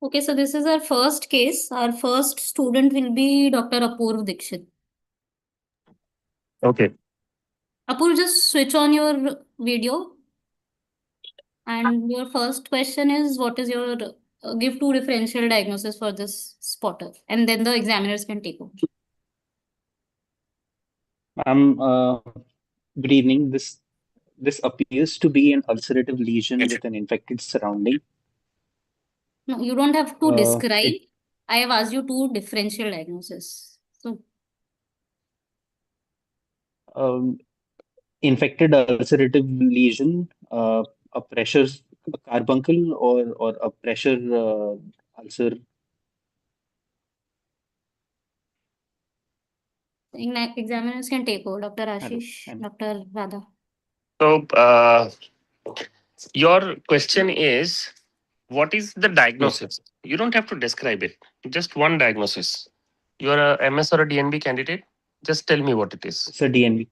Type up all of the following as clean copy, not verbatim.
Okay, so this is our first case. Our first student will be Dr. Apurv Dikshit. Okay. Apurv, just switch on your video. And your first question is, what is your give two differential diagnosis for this spotter, and then the examiners can take over. Good evening. This appears to be an ulcerative lesion with an infected surrounding. No, you don't have to Uh, describe. it- I have asked you two differential diagnosis. So um, Infected ulcerative lesion, a pressure, a carbuncle, or a pressure ulcer. examiners can take over. Dr. Hello. Ashish, Dr. Radha. So, your question is, what is the Yes. diagnosis? You don't have to describe it. Just one diagnosis. You are a MS or a DNB candidate. Just tell me what it is. It's a DNV.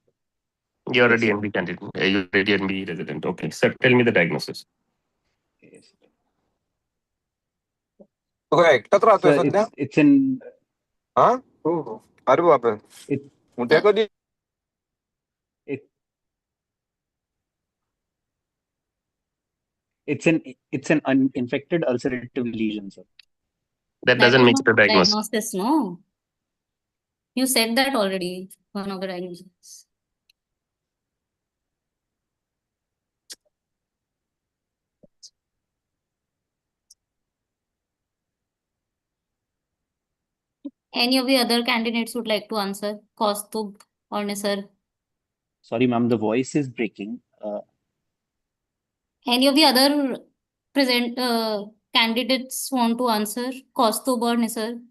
You're a Yes. DNB candidate. You're a DNB resident. Okay. So tell me the diagnosis. Yes. एकटा तर राहतोय So सध्या it's in हा हो अरे बापरे it उद्या कधी it it's an infected ulcerative lesion, sir. That That doesn't is make not the diagnosis. diagnosis, no. You said that already. One of the diagnoses. Any of the other candidates would like to answer? Kaustubh or Nisar? Sorry, ma'am, the voice is breaking. Any of the other present candidates want to answer? Kaustubh or Nisar?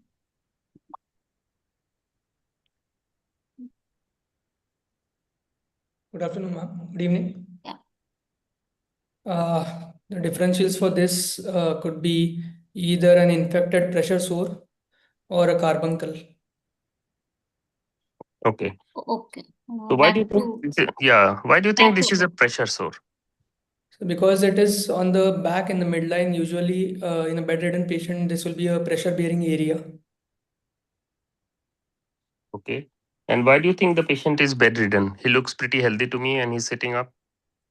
Good afternoon, ma'am. Good evening. Yeah. The differentials for this could be either an infected pressure sore or a carbuncle. Okay. Okay. So why do you Back think? to Why do you think back this to is a pressure sore? So because it is on the back in the midline, usually in a bedridden patient, this will be a pressure-bearing area. Okay. And why do you think the patient is bedridden? He looks pretty healthy to me, and he's sitting up.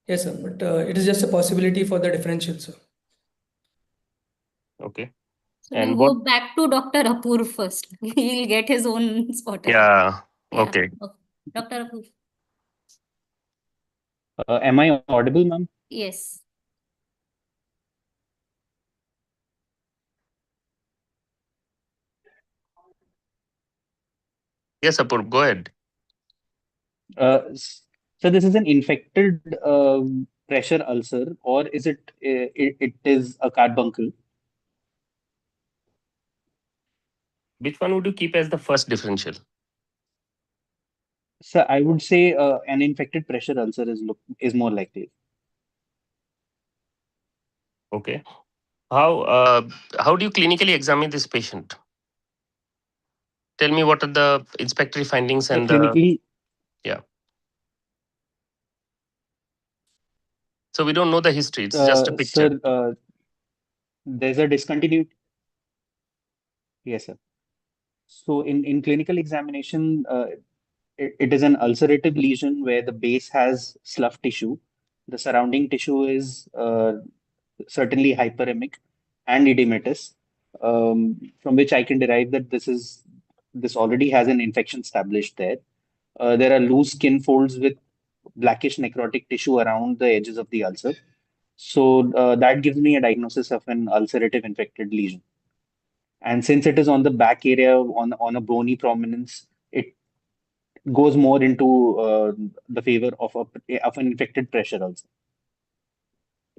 Yes, sir. But it is just a possibility for the differential, sir. Okay. So And we'll what? go back to Dr. Apurv first. He'll get his own spotter. Yeah. Yeah. Okay. Dr. Apurv. Am I audible, ma'am? Yes. Yes, Apurv, go ahead. So this is an infected pressure ulcer, or is it is a carbuncle? Which one would you keep as the first differential? So I would say an infected pressure ulcer is more likely. Okay. How do you clinically examine this patient? Tell me what are the inspectory findings So and clinically, so we don't know the history. It's just a picture. sir, there's a discontinuity. Yes, sir. So in clinical examination, it is an ulcerative lesion where the base has slough tissue. The surrounding tissue is certainly hyperemic and edematous, from which I can derive that this already has an infection established there. There are loose skin folds with blackish necrotic tissue around the edges of the ulcer. So that gives me a diagnosis of an ulcerative infected lesion. And since it is on the back area on a bony prominence, it goes more into the favor of an infected pressure ulcer.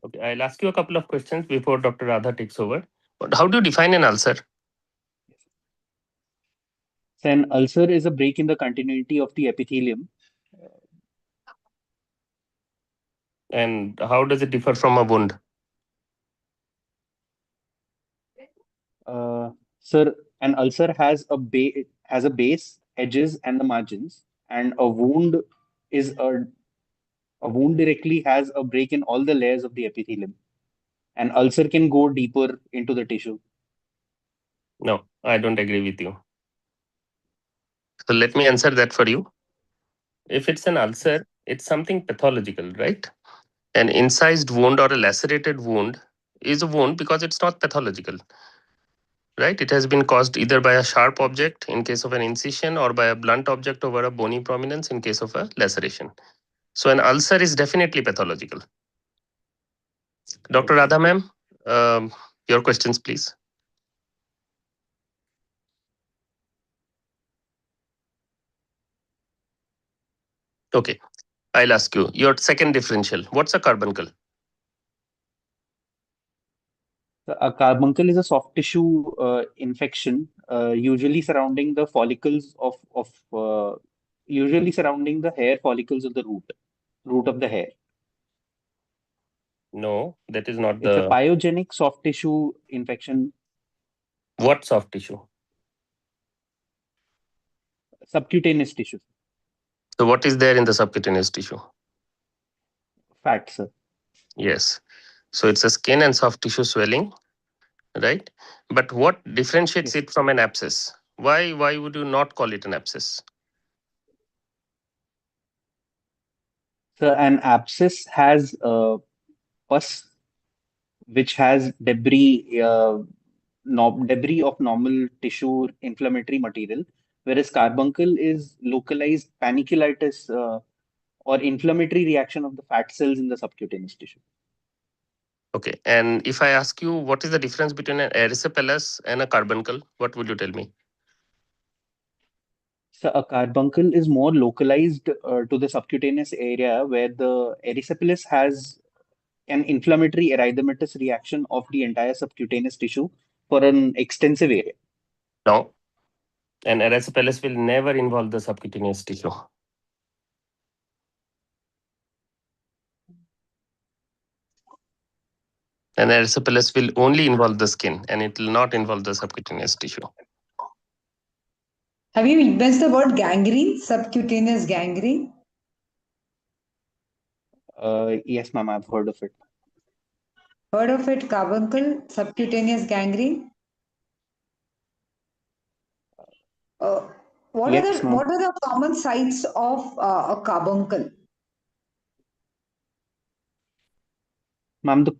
Okay, I'll ask you a couple of questions before Dr. Radha takes over. But how do you define an ulcer? So an ulcer is a break in the continuity of the epithelium. And how does it differ from a wound? Sir, an ulcer has a base, edges, and the margins, and is a wound directly has a break in all the layers of the epithelium. An ulcer can go deeper into the tissue. No, I don't agree with you. So let me answer that for you. If it's an ulcer, it's something pathological, right? An incised wound or a lacerated wound is a wound because it's not pathological, right? It has been caused either by a sharp object in case of an incision or by a blunt object over a bony prominence in case of a laceration. So an ulcer is definitely pathological. Dr. Radha ma'am, your questions, please. Okay, I'll ask you. Your second differential, what's a carbuncle? A carbuncle is a soft tissue infection, usually surrounding the follicles usually surrounding the hair follicles of the root of the hair. No, that is not It's a the... pyogenic soft tissue infection. What soft tissue? Subcutaneous tissue. So what is there in the subcutaneous tissue? Fat, sir. Yes. So it's a skin and soft tissue swelling, right? But what differentiates Yes. it from an abscess? Why would you not call it an abscess? So an abscess has pus, which has debris of normal tissue inflammatory material, whereas carbuncle is localized panniculitis or inflammatory reaction of the fat cells in the subcutaneous tissue. Okay. And if I ask you what is the difference between an erysipelas and a carbuncle, what would you tell me? So a carbuncle is more localized to the subcutaneous area, where the erysipelas has an inflammatory erythematous reaction of the entire subcutaneous tissue for an extensive area. No. An erysipelas will never involve the subcutaneous tissue. An erysipelas will only involve the skin and it will not involve the subcutaneous tissue. Have you witnessed the word gangrene, subcutaneous gangrene? Yes, ma'am, I've heard of it. Heard of it, carbuncle, subcutaneous gangrene? Uh, Yes, ma'am. what are the common sites of a carbuncle? Ma'am, the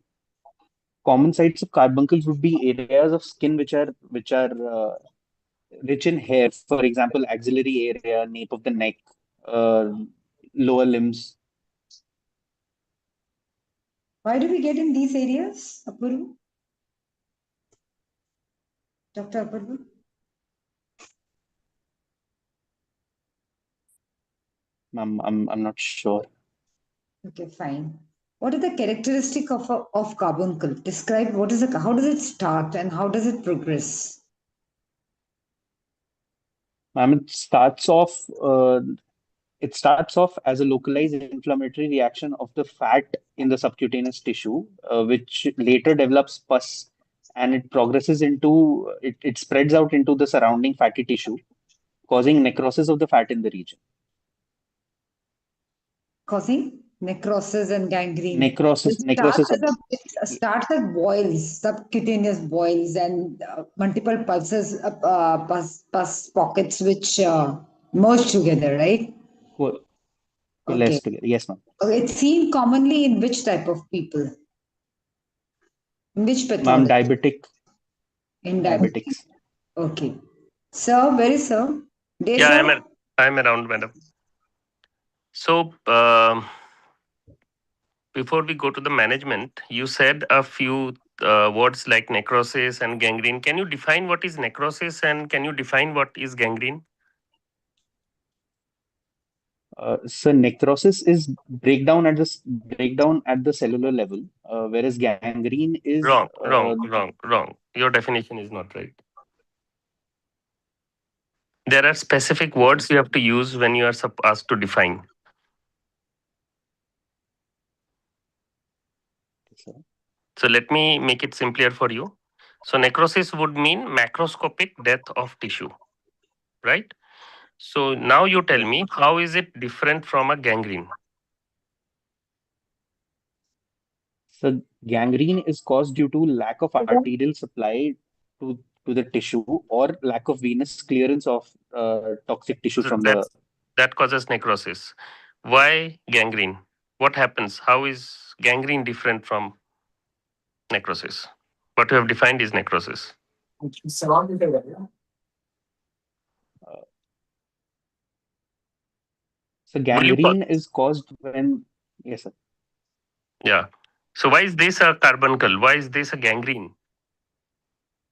common sites of carbuncles would be areas of skin which are rich in hair. For example, axillary area, nape of the neck, uh, lower limbs. Why do we get in these areas, Apurva? Dr. Apurva? Ma'am, I'm not sure. Okay, fine. What is the characteristic of carbuncle? Describe how does it start and how does it progress? Ma'am, it starts off as a localized inflammatory reaction of the fat in the subcutaneous tissue, which later develops pus, and it spreads out into the surrounding fatty tissue, causing necrosis of the fat in the region. Causing necrosis and gangrene. It Necrosis of it starts as boils, subcutaneous boils, and multiple pus pockets which merge together, right? Okay. coalesce together. Yes, ma'am. Okay. It's seen commonly in which type of people? In which Ma'am, pathology? In diabetes. diabetics. Okay. Sir, where is sir? Day Yeah, sir? I'm around, madam. So before we go to the management, you said a few words like necrosis and gangrene. Can you define what is necrosis and can you define what is gangrene? So necrosis is breakdown at the cellular level, whereas gangrene is Wrong. Your definition is not right. There are specific words you have to use when you are asked to define. So let me make it simpler for you. So necrosis would mean macroscopic death of tissue, right? So now you tell me, how is it different from a gangrene? So gangrene is caused due to lack of arterial supply to to the tissue, or lack of venous clearance of toxic tissue So from the. that causes necrosis. Why gangrene? What happens? How is gangrene different from necrosis? What you have defined is necrosis. So Will you gangrene is caused when. Yes, sir. Yeah. So why is this a carbuncle? Why is this a gangrene?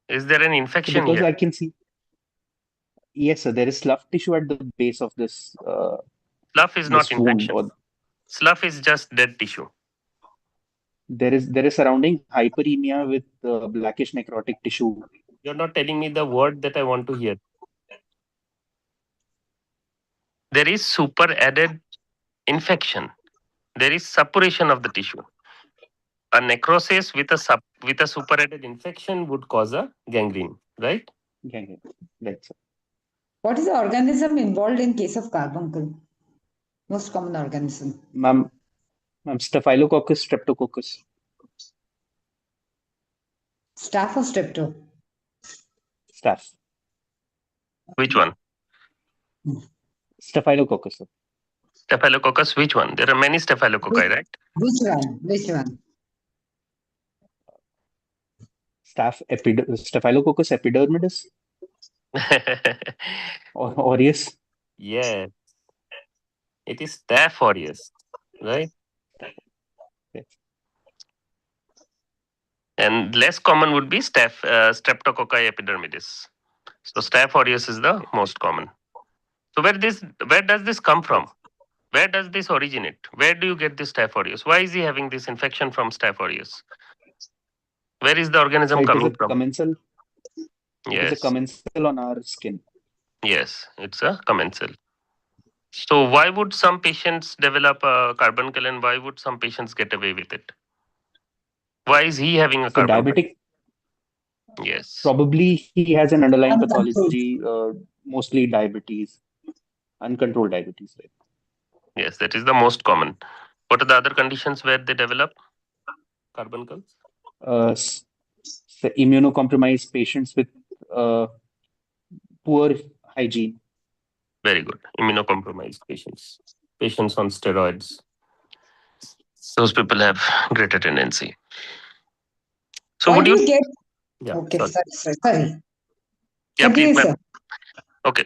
Is there an So infection because here? I can see. Yes, sir. There is slough tissue at the base of this Slough is not this wound, infection. or Slough is just dead tissue. there is surrounding hyperemia with blackish necrotic tissue. You're not telling me the word that I want to hear. There is super added infection. There is suppuration of the tissue. A necrosis with a super added infection would cause a gangrene, right? Gangrene. Right, sir. What is the organism involved in case of carbuncle? Most common organism. Ma'am, Staphylococcus streptococcus. Staph or strepto? Staph. Which one? Staphylococcus, sir. Staphylococcus, which one? There are many staphylococci, right? Which one? Which one? Staphylococcus epidermidis or aureus. Yeah, it is Staph aureus, right? Yes. And less common would be Streptococci epidermidis. So Staph aureus is the most common. So where does this come from? Where does this originate? Where do you get this Staph aureus? Why is he having this infection from Staph aureus? Where is the So organism it is a coming from? commensal. It is a Yes, commensal on our skin. yes, it's a commensal. So why would some patients develop a carbuncle and why would some patients get away with it? Why is he having a So carbuncle? diabetic, Yes, probably he has an underlying Uncontrolled. pathology, mostly diabetes, uncontrolled diabetes, right? yes, that is the most common. What are the other conditions where they develop carbuncles? So immunocompromised patients with uh, poor hygiene. Very good. Immunocompromised patients, patients on steroids. Those people have greater tendency. So Why would do you? we get? Yeah, Okay, sorry. sorry. Yeah, please, Continue, ma'am. sir. Okay.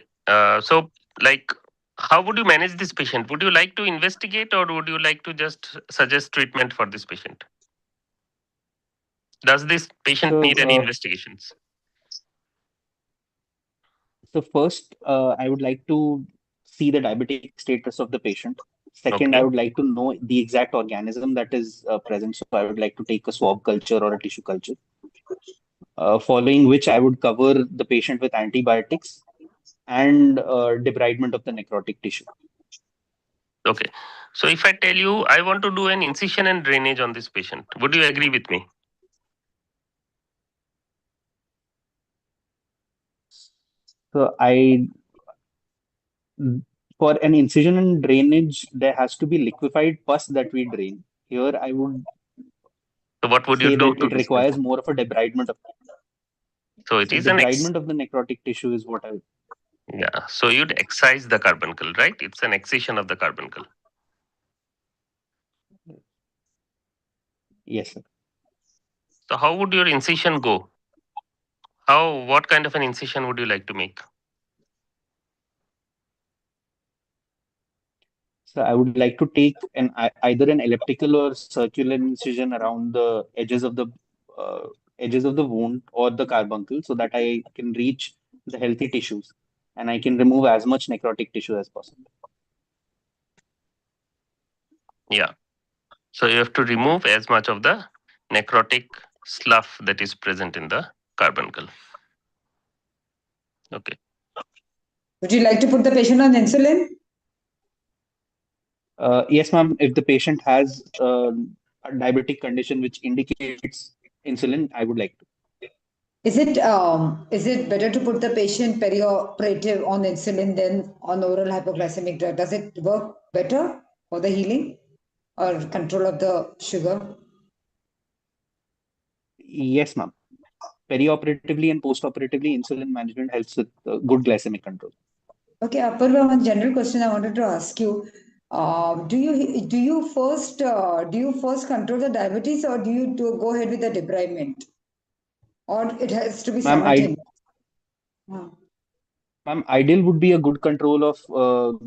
So, like, how would you manage this patient? Would you like to investigate or would you like to just suggest treatment for this patient? Does this patient need any So, investigations? so first, I would like to see the diabetic status of the patient. Second, I Okay. would like to know the exact organism that is present. So, I would like to take a swab culture or a tissue culture. Following which, I would cover the patient with antibiotics and debridement of the necrotic tissue. Okay. So, if I tell you I want to do an incision and drainage on this patient, would you agree with me? So, for an incision and drainage, there has to be liquefied pus that we drain. Here, I would So, what would you say do that to it this requires patient? more of a debridement of. So, it So is an debridement of the necrotic tissue is what I. yeah. So, you'd excise the carbuncle, right? It's an excision of the carbuncle. Yes, sir. So, how would your incision go? What kind of an incision would you like to make? So I would like to take either an elliptical or circular incision around the uh, edges of the wound or the carbuncle, so that I can reach the healthy tissues and I can remove as much necrotic tissue as possible. Yeah. So you have to remove as much of the necrotic slough that is present in the carbuncle. Okay. Would you like to put the patient on insulin? Yes, ma'am. If the patient has a diabetic condition which indicates insulin, I would like to. Is it better to put the patient perioperative on insulin than on oral hypoglycemic drug? Does it work better for the healing or control of the sugar? Yes, ma'am. perioperatively and postoperatively, insulin management helps with good glycemic control. Okay, Apurva, one general question I wanted to ask you. Do you first control the diabetes, or do you go ahead with the debridement, or it has to be Ma'am, I, simultaneous? Hmm. ma'am, ideal would be a good control of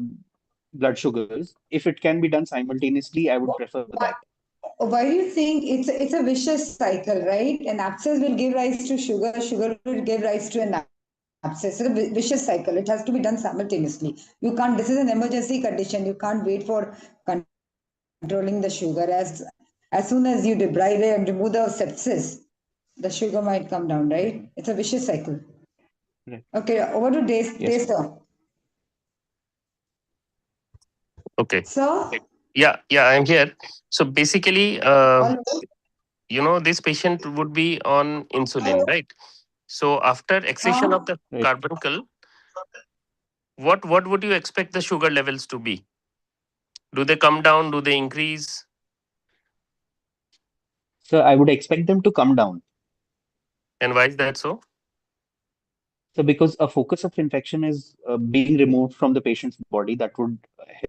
blood sugars. If it can be done simultaneously, I would prefer that. Why do you think it's a vicious cycle, right? An abscess will give rise to sugar, sugar will give rise to an abscess. It's a vicious cycle. It has to be done simultaneously. You can't. This is an emergency condition. You can't wait for controlling the sugar. As soon as you debride it and remove the sepsis, the sugar might come down, right? It's a vicious cycle. Right. Okay, over to Yes, ma'am. Taster. Okay. Sir, Yeah, I'm here. So basically, hello. this patient would be on insulin, right? So after excision of Huh? the Right. carbuncle, what would you expect the sugar levels to be? Do they come down? Do they increase? So I would expect them to come down. And why is that so? So because a focus of infection is being removed from the patient's body, that would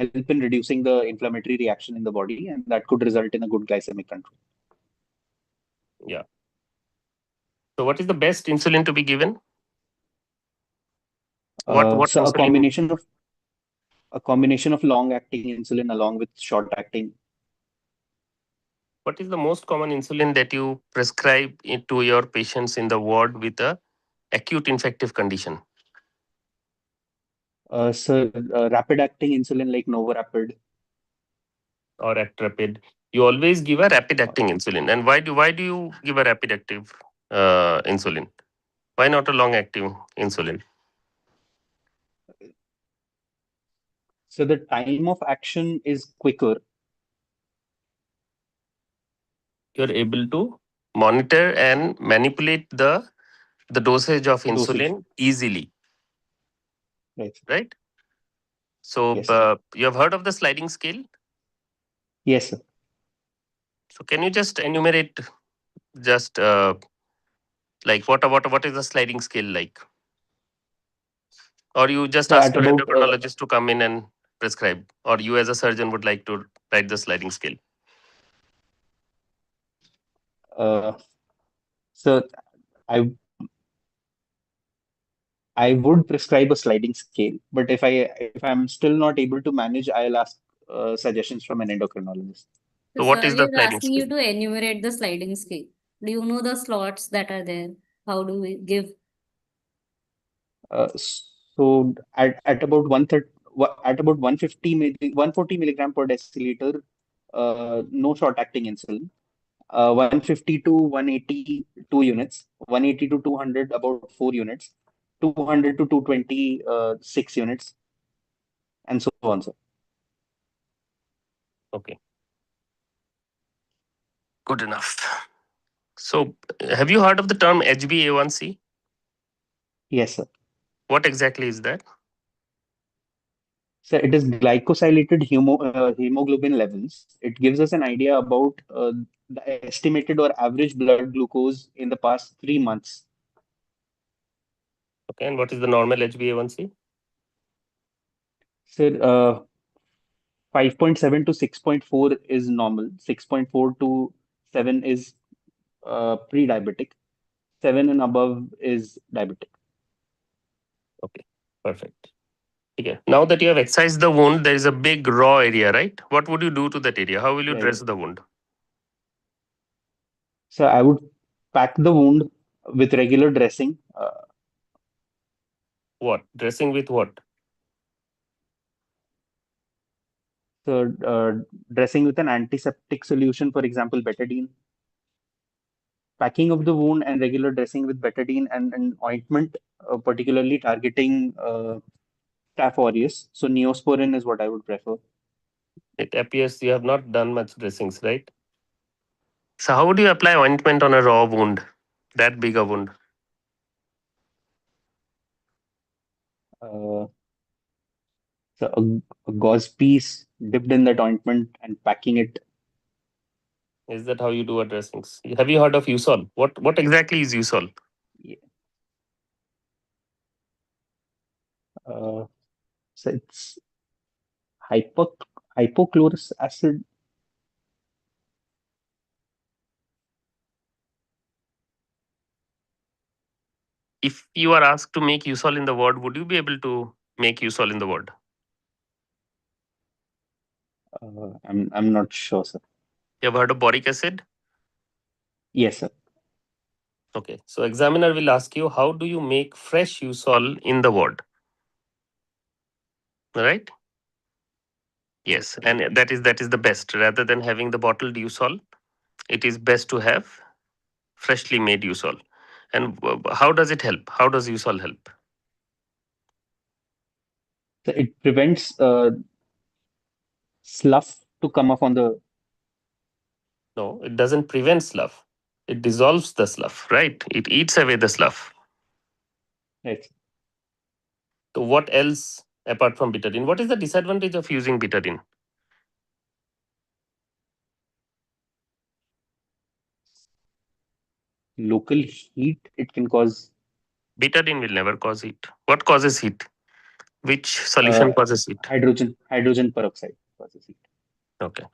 help in reducing the inflammatory reaction in the body, and that could result in a good glycemic control. Yeah. So what is the best insulin to be given? What So insulin? a combination of long-acting insulin along with short-acting. What is the most common insulin that you prescribe to your patients in the ward with a acute infective condition Rapid-acting insulin like Novorapid. or Actrapid? You always give a rapid Uh, acting insulin. And why do you give a rapid active insulin? Why not a long acting insulin? so the time of action is quicker. You're able to monitor and manipulate the dosage of Dosage. insulin easily, Right. right? So Yes. you have heard of the sliding scale. Yes, sir. So can you just enumerate just like what is the sliding scale like? Or you just So ask at your about endocrinologist to come in and prescribe, or you as a surgeon would like to write the sliding scale? uh, so I I would prescribe a sliding scale, but if I'm still not able to manage, I'll ask suggestions from an endocrinologist. The So what is survey the is sliding asking scale? you to enumerate the sliding scale. Do you know the slots that are there? How do we give? So at about 130, at about 140 milligram per deciliter, no short-acting insulin. 150 to 180, 2 units. 180 to 200, about 4 units. 200 to 220, 6 units, and so on, sir. Okay, good enough. So have you heard of the term HbA1c? Yes, sir. What exactly is that? So it is glycosylated hemoglobin levels. It gives us an idea about the estimated or average blood glucose in the past 3 months. Okay, and what is the normal HbA1c? So 5.7 to 6.4 is normal. 6.4 to 7 is pre-diabetic. 7 and above is diabetic. Okay, perfect. Okay. Now that you have excised the wound, there is a big raw area, right? What would you do to that area? How will you Right. dress the wound? So I would pack the wound with regular dressing. What? Dressing with what? So dressing with an antiseptic solution, for example, betadine. Packing of the wound and regular dressing with betadine and ointment, particularly targeting Staph aureus. So Neosporin is what I would prefer. It appears you have not done much dressings, right? So how would you apply ointment on a raw wound? That big a wound? Uh, so a gauze piece dipped in that ointment and packing it. Is that how you do a dressings? Have you heard of Usol? What exactly is Usol? So it's hypochlorous acid. If you are asked to make USOL in the word, would you be able to make USOL in the word? I'm not sure, sir. You have heard of boric acid? Yes, sir. Okay. So examiner will ask you, how do you make fresh USOL in the word? Right? Yes. And that is the best. Rather than having the bottled USOL, it is best to have freshly made USOL. And how does it help? How does USOL help? So it prevents slough to come off on the. No, it doesn't prevent slough. It dissolves the slough, right? It eats away the slough. Right. So what else apart from betadine? What is the disadvantage of using betadine? Local heat, it can cause Betadine will never cause heat. What causes heat? Which solution causes heat? hydrogen peroxide causes heat. Okay.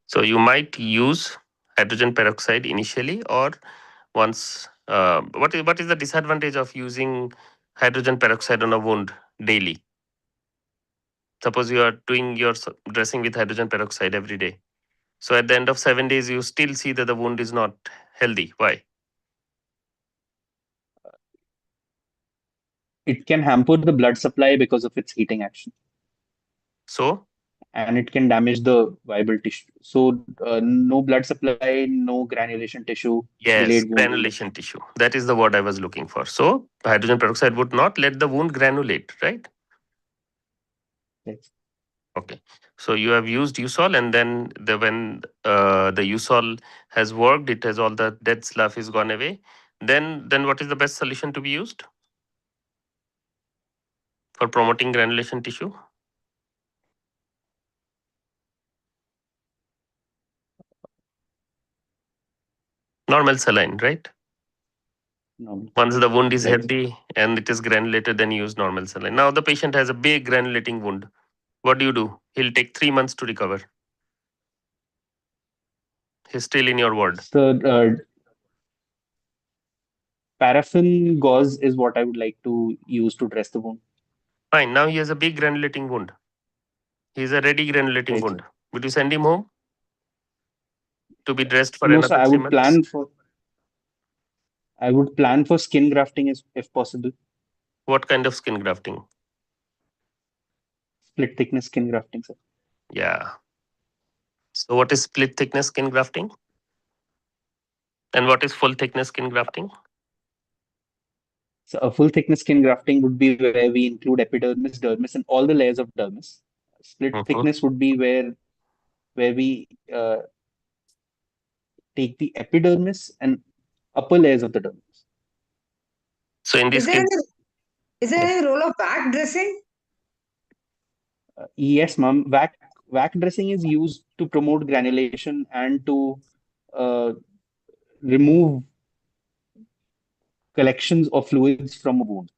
So you might use hydrogen peroxide initially, or once. What is the disadvantage of using hydrogen peroxide on a wound daily? Suppose you are doing your dressing with hydrogen peroxide every day. So at the end of 7 days, you still see that the wound is not healthy. Why? It can hamper the blood supply because of its heating action, So and it can damage the viable tissue. So no blood supply, no granulation tissue, yes, delayed wound healing. granulation tissue. That is the word I was looking for. So hydrogen peroxide would not let the wound granulate, right? Yes. Okay. So you have used USOL, and then when the USOL has worked, it has all the dead slough is gone away. Then what is the best solution to be used for promoting granulation tissue? Normal saline, right? No, Once the wound is like healthy and it is granulated, then you use normal saline. Now the patient has a big granulating wound. What do? He'll take 3 months to recover. He's still in your ward. so paraffin gauze is what I would like to use to dress the wound. Fine. Now he has a big granulating wound. He's a ready granulating Right. wound. Would you send him home to be dressed for No, so another 3 months? I would plan for skin grafting if possible. What kind of skin grafting? Split thickness skin grafting, sir. Yeah. So what is split thickness skin grafting? And what is full thickness skin grafting? So a full thickness skin grafting would be where we include epidermis, dermis, and all the layers of dermis. Split Mhm. thickness would be where we take the epidermis and upper layers of the dermis. So in Is this there case, any is there any role of back dressing? Yes, ma'am. Vac dressing is used to promote granulation and to uh, remove collections of fluids from a wound.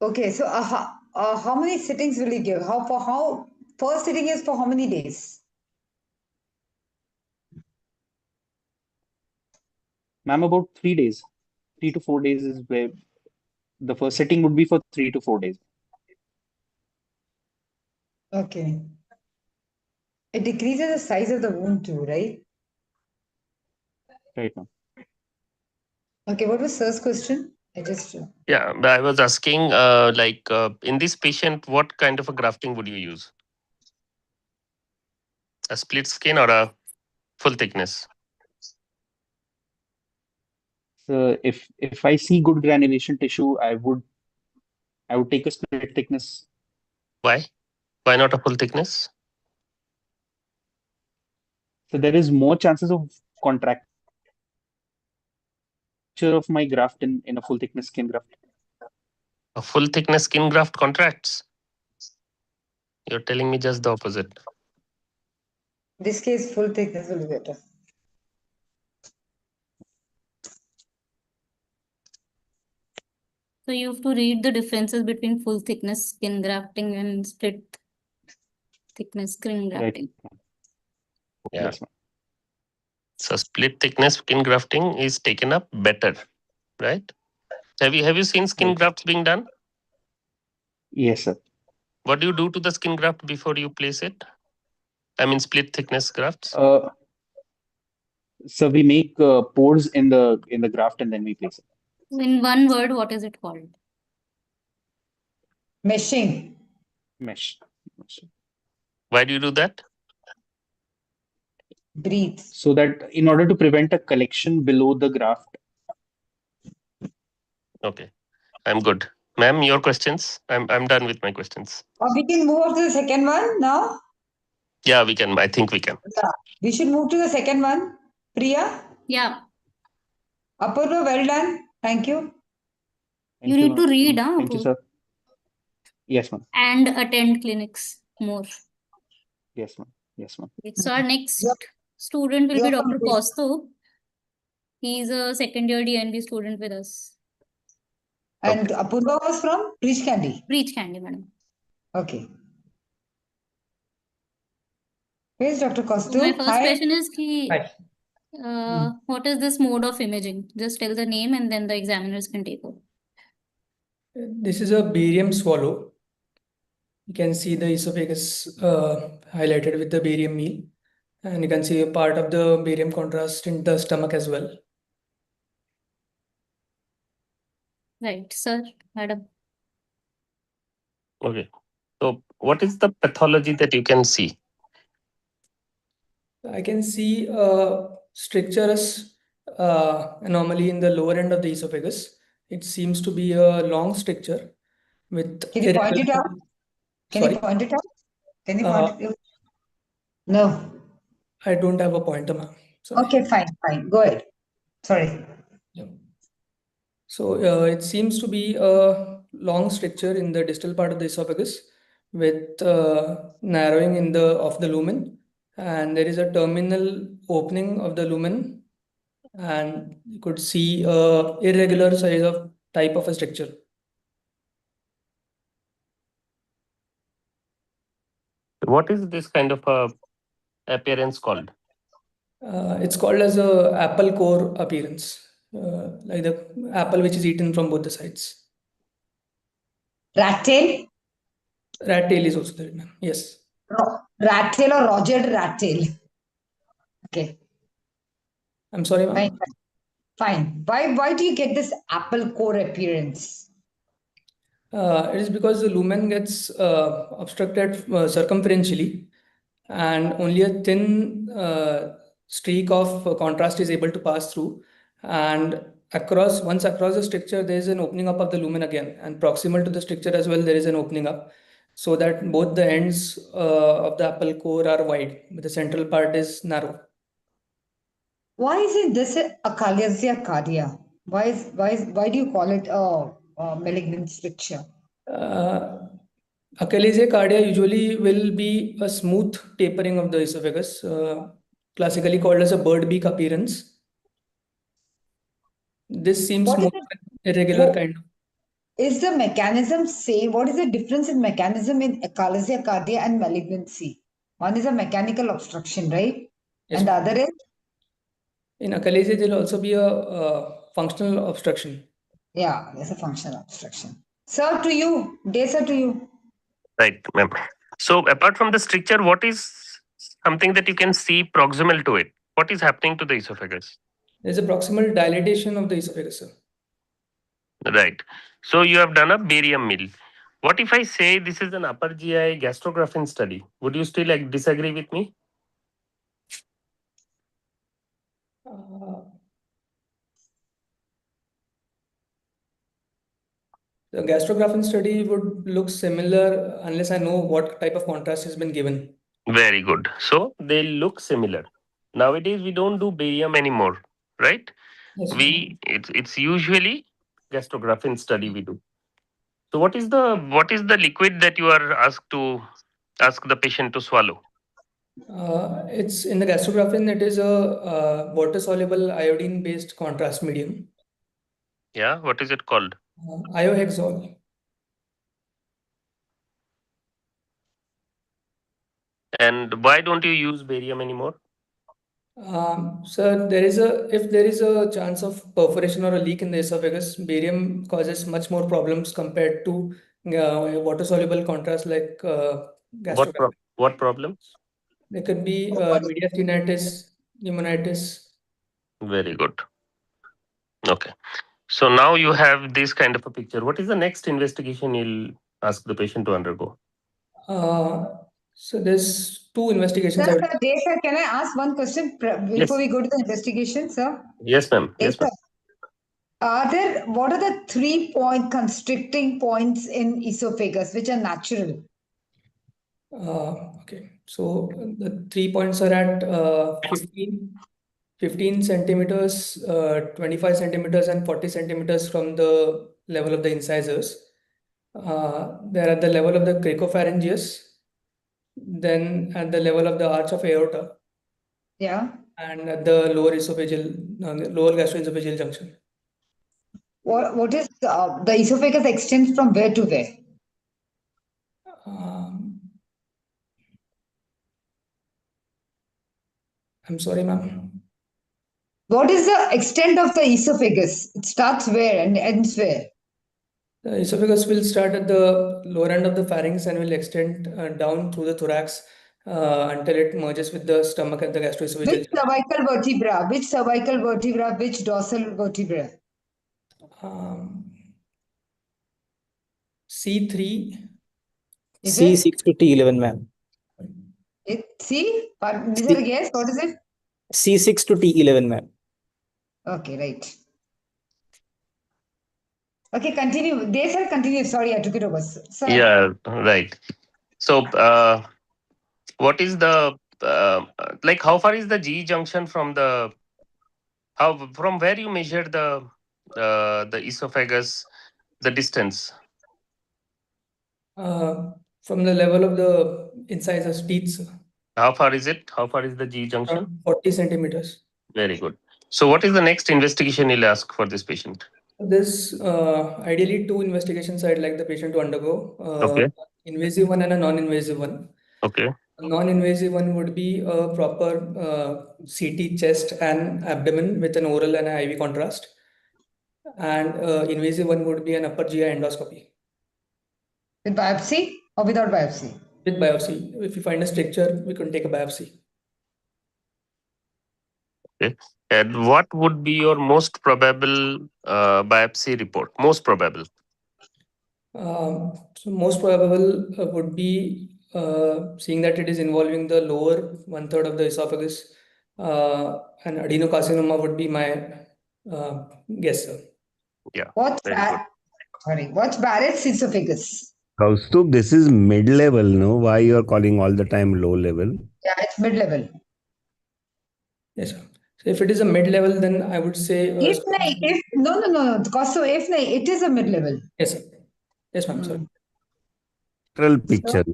Okay, so how many sittings will you give? How first sitting is for how many days? Ma'am, about 3 days. 3 to 4 days is where the first sitting would be for 3 to 4 days. Okay. It decreases the size of the wound too, right? Right, ma'am. Okay, what was Sir's question? I just yeah, I was asking, in this patient, what kind of a grafting would you use? A split skin or a full thickness? So if I see good granulation tissue, I would take a split thickness. Why? Why not a full thickness? So there is more chances of contracture of my graft in a full thickness skin graft. A full thickness skin graft contracts. You're telling me just the opposite. this case full thickness will be better. So you have to read the differences between full thickness skin grafting and split thickness skin Right. grafting. Yeah. Yes, ma'am. So split thickness skin grafting is taken up better, right? Have you seen skin Right. grafts being done? Yes, sir. What do you do to the skin graft before you place it? I mean, split thickness grafts. So we make pores in the graft and then we place it. In one word, what is it called? Meshing. Mesh. Why do you do that? Breathe. So that in order to prevent a collection below the graft. Okay, I'm good. Ma'am, your questions? I'm done with my questions. Or we can move on to the second one now. Yeah, we can. I think we can. Yeah. We should move to the second one. Priya, Yeah, Apurva, well done. Thank you. you Thank you, need to ma'am. read, Thank you, Apu, sir. Yes, ma'am. and attend clinics more. Yes, ma'am. Yes, ma'am. Okay, so our next Yep. student will be You're Dr. from which? Kostu. He's a second year DNB student with us. And Okay. Apurva was from Rich Candy. Breach Candy, madam. Okay. Where's Dr. So my Kostu? first Hi. question is ki, Hi. what is this mode of imaging? Just tell the name and then the examiners can take over. This is a barium swallow. You can see the esophagus highlighted with the barium meal, and you can see a part of the barium contrast in the stomach as well. Right, sir, madam. Okay. So what is the pathology that you can see? I can see stricturous anomaly in the lower end of the esophagus. It seems to be a long stricture with Can you point it out? Can you Sorry, point it out? Can you point it out? No. I don't have a pointer, ma'am. Sorry. Okay, fine. Go ahead. Sorry. Yeah. So it seems to be a long stricture in the distal part of the esophagus with narrowing in the of the lumen, and there is a terminal opening of the lumen, and you could see a irregular size of type of a stricture. What is this kind of a appearance called? It's called as a apple core appearance, like the apple which is eaten from both the sides. Rat tail? Rat tail is also there, ma'am. Yes. Rat tail or Roger rat tail? Okay. I'm sorry, ma'am. Fine. Why do you get this apple core appearance? It is because the lumen gets obstructed circumferentially, and only a thin streak of contrast is able to pass through. And once across the stricture, there is an opening up of the lumen again, and proximal to the stricture as well, there is an opening up, so that both the ends of the apple core are wide, but the central part is narrow. Why isn't this achalasia cardia? Why do you call it a malignant stricture? Achalasia cardia usually will be a smooth tapering of the esophagus, classically called as a bird beak appearance. This seems What is more it? irregular kind of. Is the mechanism same? What is the difference in mechanism in achalasia cardia and malignancy? One is a mechanical obstruction, right? Yes, And the ma'am. other is? In achalasia, there will also be a functional obstruction. Yeah, there's a functional obstruction. Sir, to you. Day, sir, to you. Right, ma'am. So apart from the stricture, what is something that you can see proximal to it? What is happening to the esophagus? There is a proximal dilatation of the esophagus, sir. Right. So you have done a barium meal. What if I say this is an upper GI gastrographin study? Would you still disagree with me? Uh, the gastrographin study would look similar unless I know what type of contrast has been given. Very good. So they look similar. Nowadays we don't do barium anymore, right? Yes, It's usually gastrographin study we do. So what is the liquid that you are asked to ask the patient to swallow? It's in the gastrographin, it is a water soluble iodine based contrast medium. Yeah, what is it called? Iohexol. And why don't you use barium anymore? Sir, if there is a chance of perforation or a leak in the esophagus, barium causes much more problems compared to water-soluble contrast like gastrocnemius. What problems? There could be mediastinitis, pneumonitis. Very good. Okay. So now you have this kind of a picture. What is the next investigation you'll ask the patient to undergo? So there's two investigations. Sir, sir, can I ask one question before we go to the investigation, sir? Yes, ma'am. Yes, ma'am. What are the 3-point constricting points in esophagus which are natural? Okay, so the 3 points are at 15 centimeters, 25 centimeters, and 40 centimeters from the level of the incisors. They're at the level of the cricopharyngeus, then at the level of the arch of aorta, Yeah. and at the lower gastroesophageal junction. What is the esophagus extends from where to where? I'm sorry, ma'am. What is the extent of the esophagus? It starts where and ends where? The esophagus will start at the lower end of the pharynx and will extend down through the thorax until it merges with the stomach at the gastroesophageal Which cervical vertebra? Which cervical vertebra? Which dorsal vertebra? C3. C6 to T11, ma'am. See? Is there a guess? What is it? C6 to T11, ma'am. Okay, right. Okay, continue. They said continue. Sorry, I took it over. Sir. Yeah, right. So, what is the like? How far is the G junction from the? From where you measure the esophagus, the distance? From the level of the incisors teeth. How far is it? How far is the G junction? 40 centimeters. Very good. So, what is the next investigation you'll ask for this patient? This ideally 2 investigations I'd like the patient to undergo. Okay. Invasive one and a non-invasive one. Okay. A non-invasive one would be a proper CT chest and abdomen with an oral and an IV contrast. And invasive one would be an upper GI endoscopy. With biopsy or without biopsy? With biopsy. If you find a stricture, we can take a biopsy. Okay. And what would be your most probable biopsy report? Most probable. So most probable would be seeing that it is involving the lower 1/3 of the esophagus, and adenocarcinoma would be my guess, sir. Yeah. What's Barrett's esophagus? Kaustubh, this is mid-level, no? Why you are calling all the time low level? Yeah, it's mid-level. Yes, sir. So if it is a mid-level, then I would say No, if it is a mid-level. yes, sir. Yes, ma'am. Sorry. Lateral picture.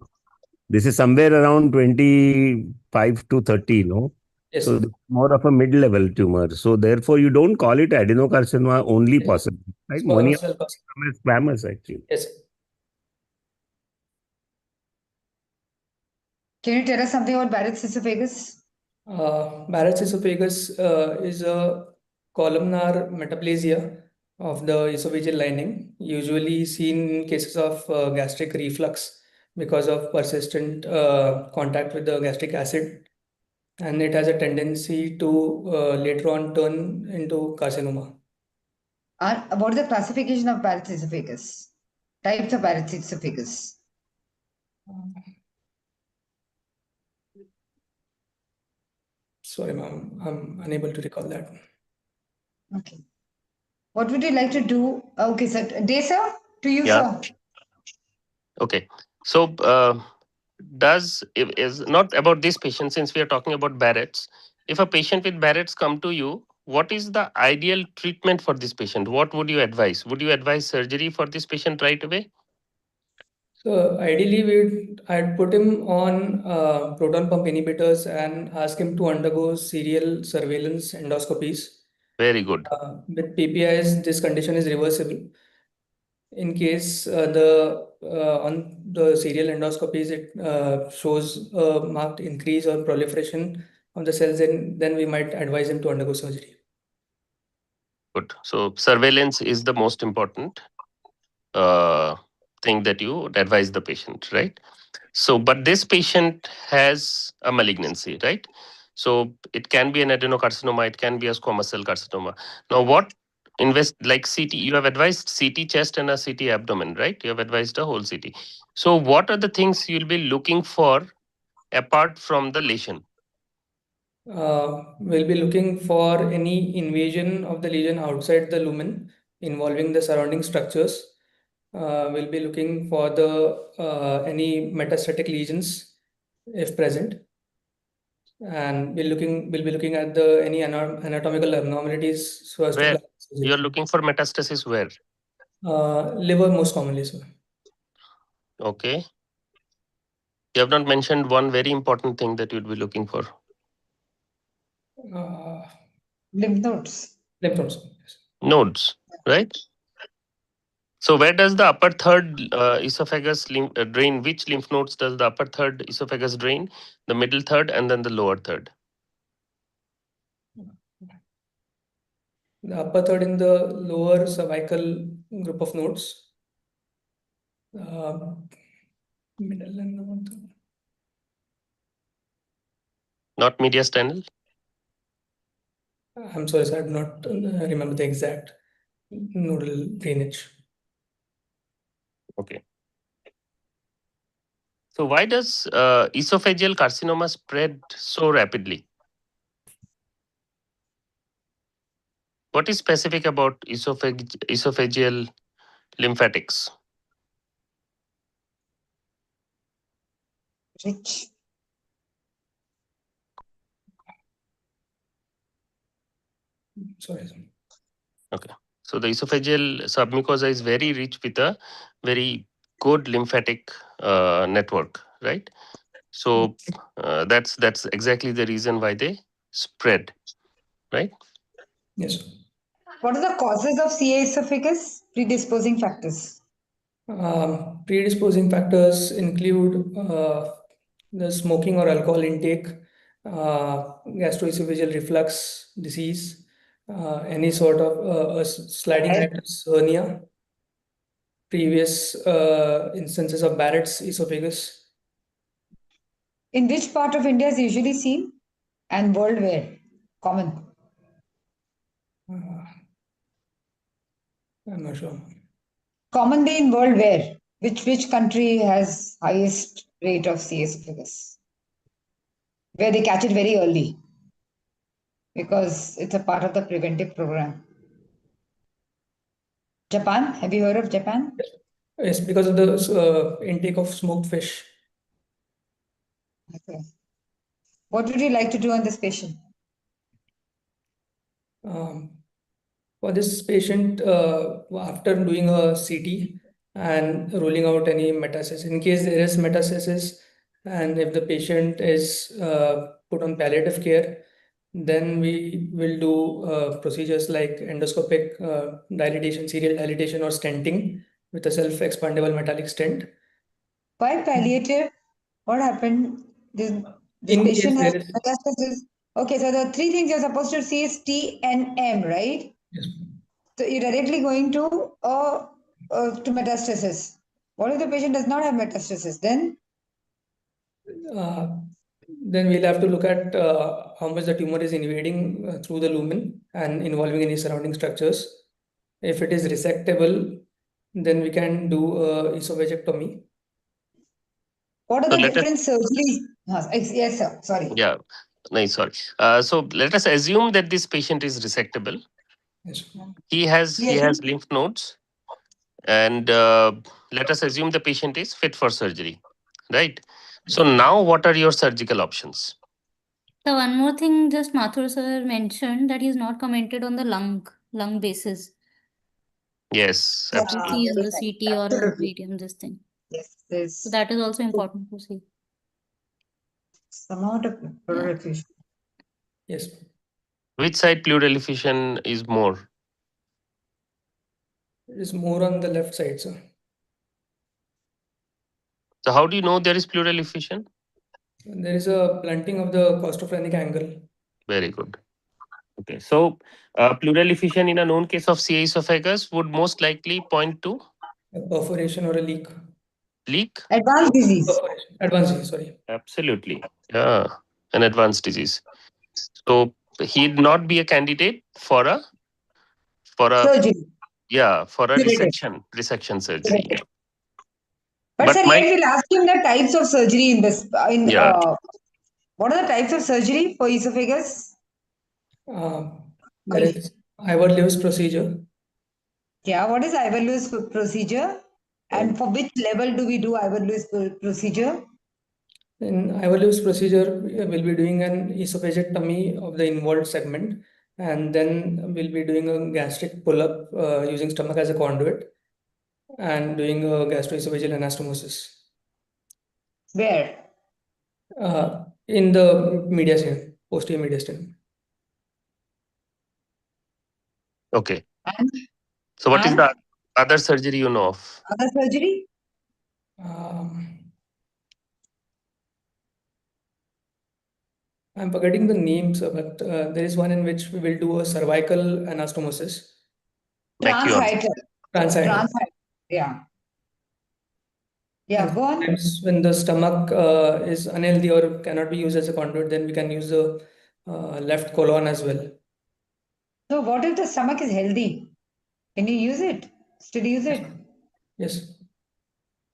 This is somewhere around 25 to 30, no? Yes, so sir. more of a mid-level tumor. So therefore, you don't call it adenocarcinoma only possible, right? Many of them are squamous actually. Yes, sir. Can you tell us something about Barrett's esophagus? Barrett's esophagus is a columnar metaplasia of the esophageal lining, usually seen in cases of gastric reflux because of persistent contact with the gastric acid, and it has a tendency to later on turn into carcinoma. What is the classification of Barrett's esophagus? Types of Barrett's esophagus? Sorry, ma'am, I'm unable to recall that. Okay. What would you like to do? Okay, sir. Desa, to you, Yeah. sir. Okay. So, is not about this patient, since we are talking about Barrett's. If a patient with Barrett's come to you, what is the ideal treatment for this patient? What would you advise? Would you advise surgery for this patient right away? So ideally, I'd put him on proton pump inhibitors and ask him to undergo serial surveillance endoscopies. Very good. With PPIs, this condition is reversible. in case on the serial endoscopies it shows a marked increase or proliferation of the cells, then we might advise him to undergo surgery. Good. So surveillance is the most important thing that you would advise the patient, right? So, but this patient has a malignancy, right? So it can be an adenocarcinoma, it can be a squamous cell carcinoma. Now, what like CT, you have advised CT chest and a CT abdomen, right? You have advised a whole CT. So what are the things you'll be looking for apart from the lesion? We'll be looking for any invasion of the lesion outside the lumen involving the surrounding structures. We'll be looking for the any metastatic lesions if present, and we'll be looking at the any anatomical abnormalities so as to Where plan surgery. you're looking for metastasis where? Liver most commonly, sir. Okay. You have not mentioned one very important thing that you'd be looking for. Lymph nodes. Lymph nodes. Yes. Nodes, right? So where does the upper third esophagus drain? Which lymph nodes does the upper third esophagus drain? The middle third and then the lower third. The upper third in the lower cervical group of nodes. Middle and lower third. Not mediastinal? I'm sorry, sir, I do not remember the exact nodal drainage. Okay. So why does esophageal carcinoma spread so rapidly? What is specific about esophageal lymphatics? Rich. Sorry, sir. Okay. So the esophageal submucosa is very rich with a very good lymphatic network, right? So that's exactly the reason why they spread, right? Yes. What are the causes of CA esophagus? Predisposing factors. Predisposing factors include the smoking or alcohol intake, gastroesophageal reflux disease, any sort of sliding hiatus hernia, previous instances of Barrett's esophagus. In which part of India is usually seen and world where? Common. I'm not sure. Commonly in world where? Which country has highest rate of CA esophagus? Where they catch it very early because it's a part of the preventive program. Japan? Have you heard of Japan? Yes, because of the intake of smoked fish. Okay. What would you like to do on this patient? For this patient, after doing a CT and ruling out any metastasis, in case there is metastasis, and if the patient is put on palliative care, then we will do procedures like endoscopic dilatation, serial dilatation, or stenting with a self-expandable metallic stent. Why palliative? What happened? This In case patient has there is, metastasis. Okay, so the three things you're supposed to see is T and M, right? yes. So you're directly going to metastasis. What if the patient does not have metastasis? Then we'll have to look at how much the tumor is invading through the lumen and involving any surrounding structures. If it is resectable, then we can do esophagectomy. What are So the let us, different surgeries? Yes, sir. Sorry. yeah, no, sorry. So let us assume that this patient is resectable. Yes. He has Yes. lymph nodes, and let us assume the patient is fit for surgery, right? So now, what are your surgical options? So one more thing, just Mathur sir mentioned that he's not commented on the lung basis. Yes, What we see on the Very CT or Absolutely. medium, this thing. Yes, So there's that is also important to see. some amount of pleural Yeah. effusion. Yes. Which side pleural effusion is more? It is more on the left side, sir. So how do you know there is pleural effusion? There is a blunting of the costophrenic angle. Very good. Okay, so pleural effusion in a known case of CA esophagus would most likely point to A perforation or a leak. leak? Advanced disease. Perforation. Advanced disease, sorry. Absolutely. Yeah, an advanced disease. So he'd not be a candidate for a Surgery. for a Curative. resection surgery. Curative. But sir, yet we'll ask him the types of surgery in this. Yeah. What are the types of surgery for esophagus? There is Ivor-Lewis procedure. Yeah, what is Ivor-Lewis procedure? And for which level do we do Ivor-Lewis procedure? In Ivor-Lewis procedure, we'll be doing an esophagectomy of the involved segment, and then we'll be doing a gastric pull-up using stomach as a conduit, and doing a gastroesophageal anastomosis. Where? In the mediastinum, posterior mediastinum. Okay. And so what is the other surgery you know of? Other surgery? I'm forgetting the names, but there is one in which we will do a cervical anastomosis. Transhiatal. Transhiatal. Yeah. Yeah, go on. Sometimes when the stomach is unhealthy or cannot be used as a conduit, then we can use the left colon as well. So what if the stomach is healthy? Can you use it? Still use it? Yes.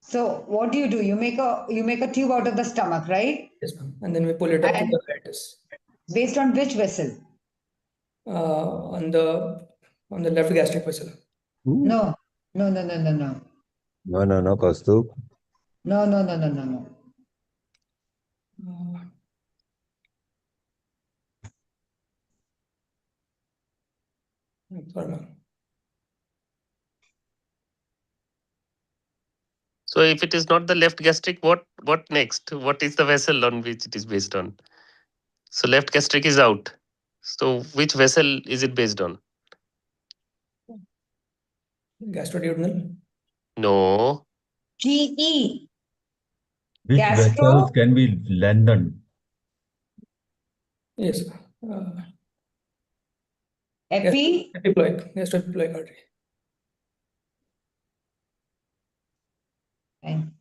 So what do? You make a tube out of the stomach, right? Yes, ma'am. And then we pull it up to the hiatus. Based on which vessel? On the left gastric vessel. No. No, Kaustubh. No. Sorry, ma'am. So if it is not the left gastric, what next? What is the vessel on which it is based on? So left gastric is out. So which vessel is it based on? Gastroduodenal? No. GE. Which vessels can be lengthened? Yes. Epiploic. Gastroepiploic artery. Fine.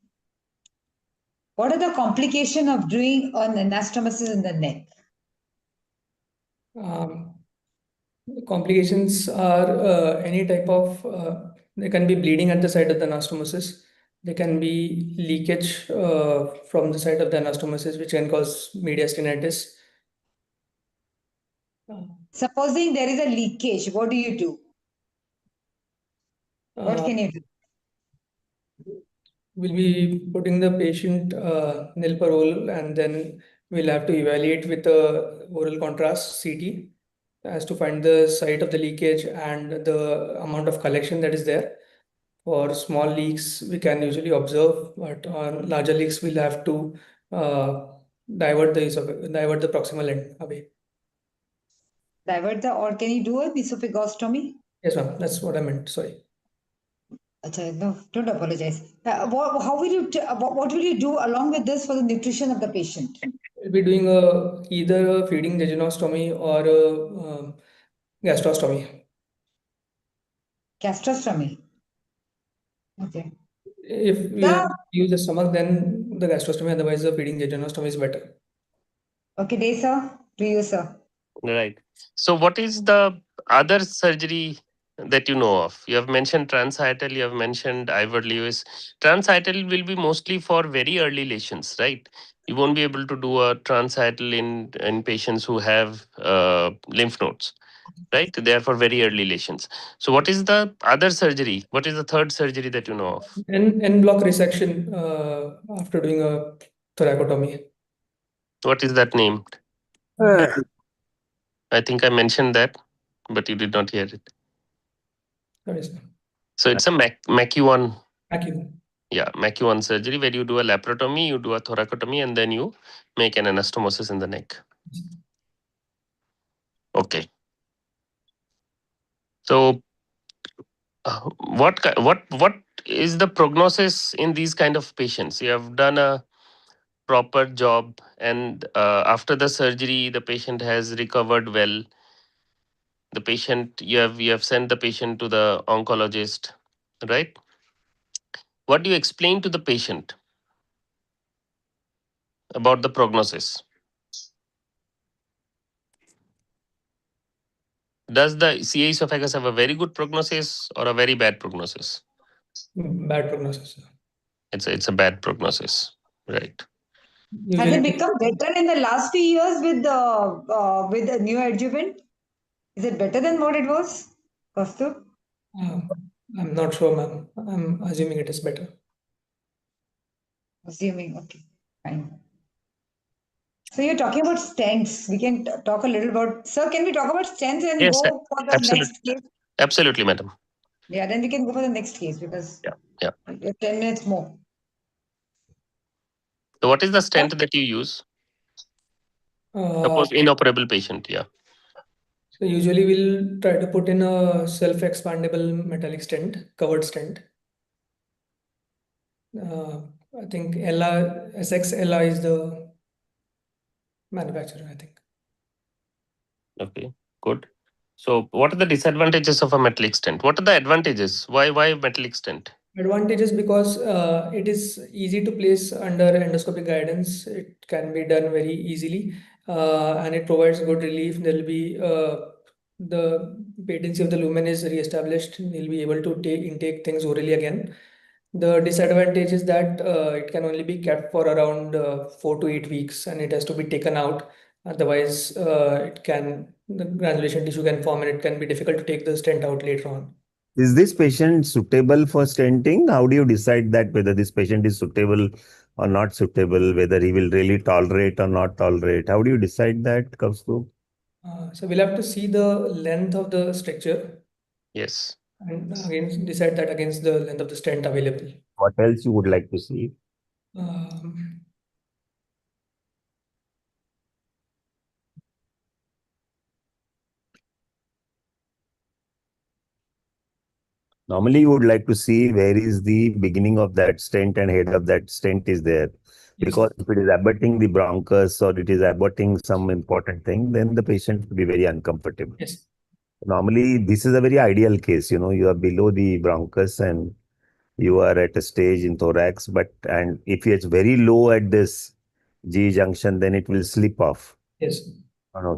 What are the complications of doing an anastomosis in the neck? Complications are any type of, there can be bleeding at the site of the anastomosis. There can be leakage from the site of the anastomosis, which can cause mediastinitis. Supposing there is a leakage, what do you do? What can you do? We'll be putting the patient nil parole, and then we'll have to evaluate with the oral contrast CT as to find the site of the leakage and the amount of collection that is there. For small leaks, we can usually observe, but on larger leaks, we'll have to divert the proximal end away. Or can you do an esophagostomy? Yes, ma'am. That's what I meant. Sorry. No, don't apologize. What will you do along with this for the nutrition of the patient? We'll be doing either a feeding jejunostomy or a gastrostomy. Gastrostomy. Okay. If we have to use the stomach, then the gastrostomy, otherwise the feeding jejunostomy is better. Okay, day, sir. To you, sir. Right. So what is the other surgery that you know of? You have mentioned transhiatal, you have mentioned Ivor-Lewis. Transhiatal will be mostly for very early lesions, right? You won't be able to do a transhiatal in patients who have lymph nodes, right? They are for very early lesions. So what is the other surgery? What is the third surgery that you know of? En bloc resection after doing a thoracotomy. What is that named? I think I mentioned that, but you did not hear it. So it's a Mac1. Yeah, Mac1 surgery where you do a laparotomy, you do a thoracotomy, and then you make an anastomosis in the neck. Okay. So What is the prognosis in these kind of patients? You have done a proper job, and after the surgery, the patient has recovered well. The patient, you have sent the patient to the oncologist, right? What do you explain to the patient about the prognosis? Does the CA esophagus have a very good prognosis or a very bad prognosis? Bad prognosis. It's a bad prognosis, right? Has it Usually, become better in the last few years with the new adjuvant? Is it better than what it was? Kaustubh? I'm not sure, ma'am. I'm assuming it is better. Assuming, okay, fine. So you're talking about stents. We can talk a little about. Sir, can we talk about stents and Yes, go for the absolutely, next case? absolutely, madam. Yeah, then we can go for the next case because Yeah, yeah. we have 10 minutes more. So, what is the stent that you use? Suppose inoperable patient, yeah. So usually we'll try to put in a self-expandable metallic stent, covered stent. I think Ella, SX Ella is the manufacturer, I think. Okay, good. So, what are the disadvantages of a metallic stent? What are the advantages? Why metallic stent? Advantage is because it is easy to place under endoscopic guidance. It can be done very easily, and it provides good relief. There will be the patency of the lumen is reestablished. He'll be able to intake things orally again. The disadvantage is that it can only be kept for around 4 to 8 weeks, and it has to be taken out. Otherwise, the granulation tissue can form, and it can be difficult to take the stent out later on. Is this patient suitable for stenting? How do you decide that whether this patient is suitable or not suitable, whether he will really tolerate or not tolerate? How do you decide that, Kaustubh? So we'll have to see the length of the structure Yes. and again decide that against the length of the stent available. What else you would like to see? Um, Normally, you would like to see where is the beginning of that stent and head of that stent is there. Yes. Because if it is abutting the bronchus or it is abutting some important thing, then the patient will be very uncomfortable. Yes. Normally, this is a very ideal case. You are below the bronchus and you are at a stage in thorax, and if it's very low at this G junction, then it will slip off. Yes.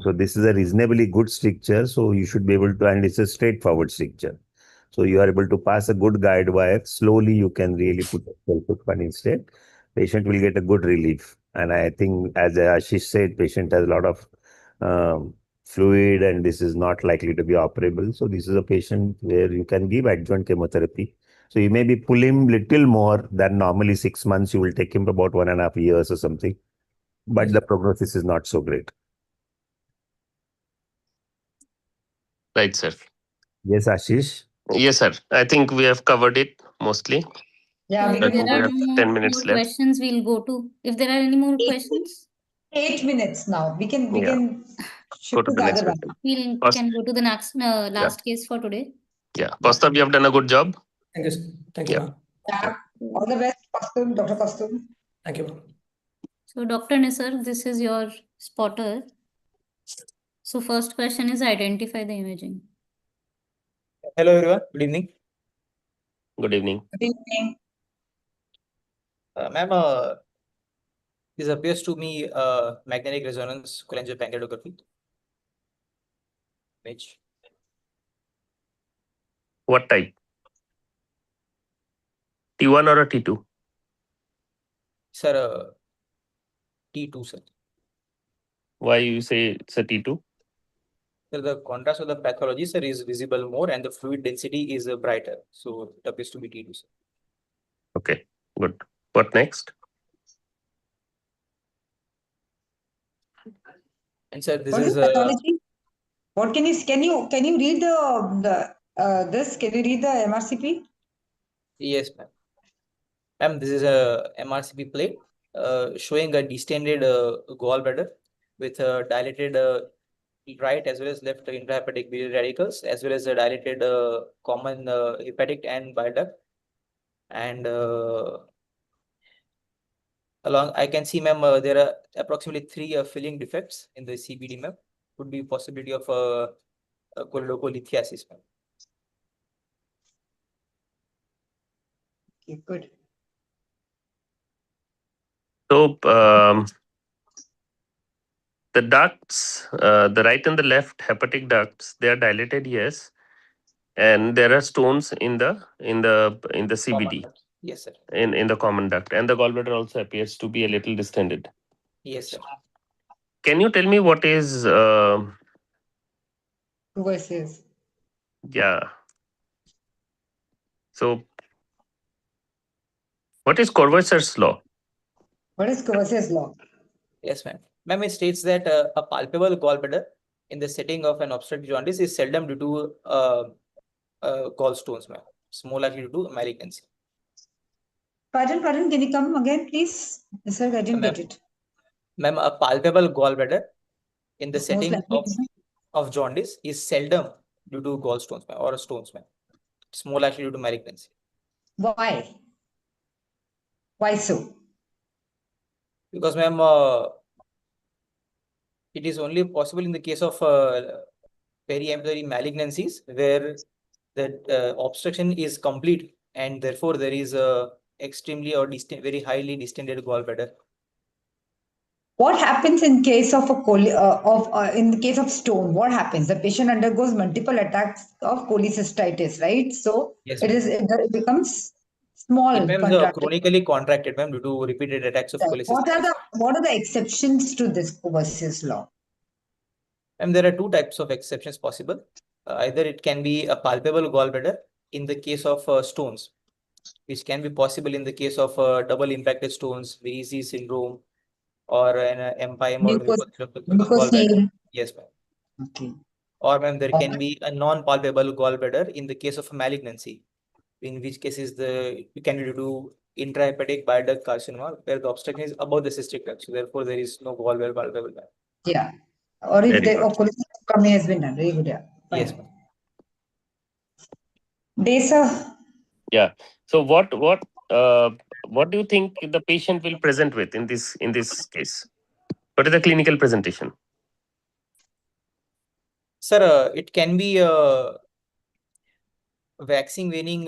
So this is a reasonably good stricture. So you should be able to, and it's a straightforward stricture. So you are able to pass a good guide wire. Slowly, you can really put a self-expanding stent. Patient will get a good relief. And I think, as Ashish said, patient has a lot of fluid, and this is not likely to be operable. So this is a patient where you can give adjuvant chemotherapy. So you maybe pull him little more than normally 6 months. You will take him about 1.5 years or something. But Yes. the prognosis is not so great. Right, sir. Yes, Ashish. Yes, sir. I think we have covered it mostly. Yeah, we If can there move are We on. have no 10 more minutes left. questions, we'll go to. If there are any more Eight- questions, 8 minutes now. We can Yeah. Go shift to to the the next other one. question. we First, can go to the next last case for today. yeah. Kaustubh, you have done a good job. Thank you. Thank you, Yeah. ma'am. Yeah. All the best, Kaustubh, Dr. Kaustubh. Thank you, ma'am. So, Dr. Nisar, this is your spotter. So, first question is identify the imaging. Hello everyone, good evening. Good evening. Good evening. Ma'am, this appears to me magnetic resonance cholangiopancreatography image. What type? T1 or a T2? Sir, T2, sir. Why you say it's a T2? Sir, the contrast of the pathology, sir, is visible more and the fluid density is brighter. So it appears to be T2, sir. Okay, good. What next? And sir, this What is is pathology? What can you read this? Can you read the MRCP? yes, ma'am. Ma'am, this is a MRCP plate showing a distended gallbladder with a dilated right as well as left intrahepatic biliary radicals, as well as a dilated common hepatic and bile duct. And along, I can see, ma'am, there are approximately 3 filling defects in the CBD, ma'am. Could be possibility of choledocholithiasis, ma'am. Okay, good. So the ducts, the right and the left hepatic ducts, they are dilated, yes, and there are stones in the CBD, Common. Yes, sir. in the common duct, and the gallbladder also appears to be a little distended. Yes, sir. Can you tell me what is Versus. yeah? So what is Courvoisier's law? What is Courvoisier's law? Yes, ma'am. Ma'am, it states that a palpable gallbladder in the setting of an obstructive jaundice is seldom due to gallstones, ma'am. It's more likely due to malignancy. Pardon, can you come again, please? Sir, I didn't get it. Ma'am, a palpable gallbladder in the It's most setting likely of jaundice is seldom due to gallstones, ma'am, or stones, ma'am. It's more likely due to malignancy. Why? Why so? Because, ma'am, it is only possible in the case of periampullary malignancies where the obstruction is complete and therefore there is a extremely or very highly distended gallbladder. What happens in case of in the case of stone? What happens? The patient undergoes multiple attacks of cholecystitis, right? So Yes, it becomes small. It becomes chronically contracted, ma'am, due to repeated attacks of cholecystitis. What are the exceptions to this Courvoisier's law? And there are 2 types of exceptions possible. Either it can be a palpable gallbladder in the case of stones, which can be possible in the case of double impacted stones, VEC syndrome, or an empyema or gallbladder. Yes, ma'am. Okay. Or, ma'am, there can be a non-palpable gallbladder in the case of malignancy, in which cases you can do intrahepatic bile duct carcinoma, where the obstruction is above the cystic duct. So therefore, there is no gallbladder palpable. Yeah. Or if the cholecystectomy has been done. Very good. Yeah. Fine. Yes, ma'am. Desa. Yeah. So what do you think the patient will present with in this case? What is the clinical presentation? Sir, it can be waxing waning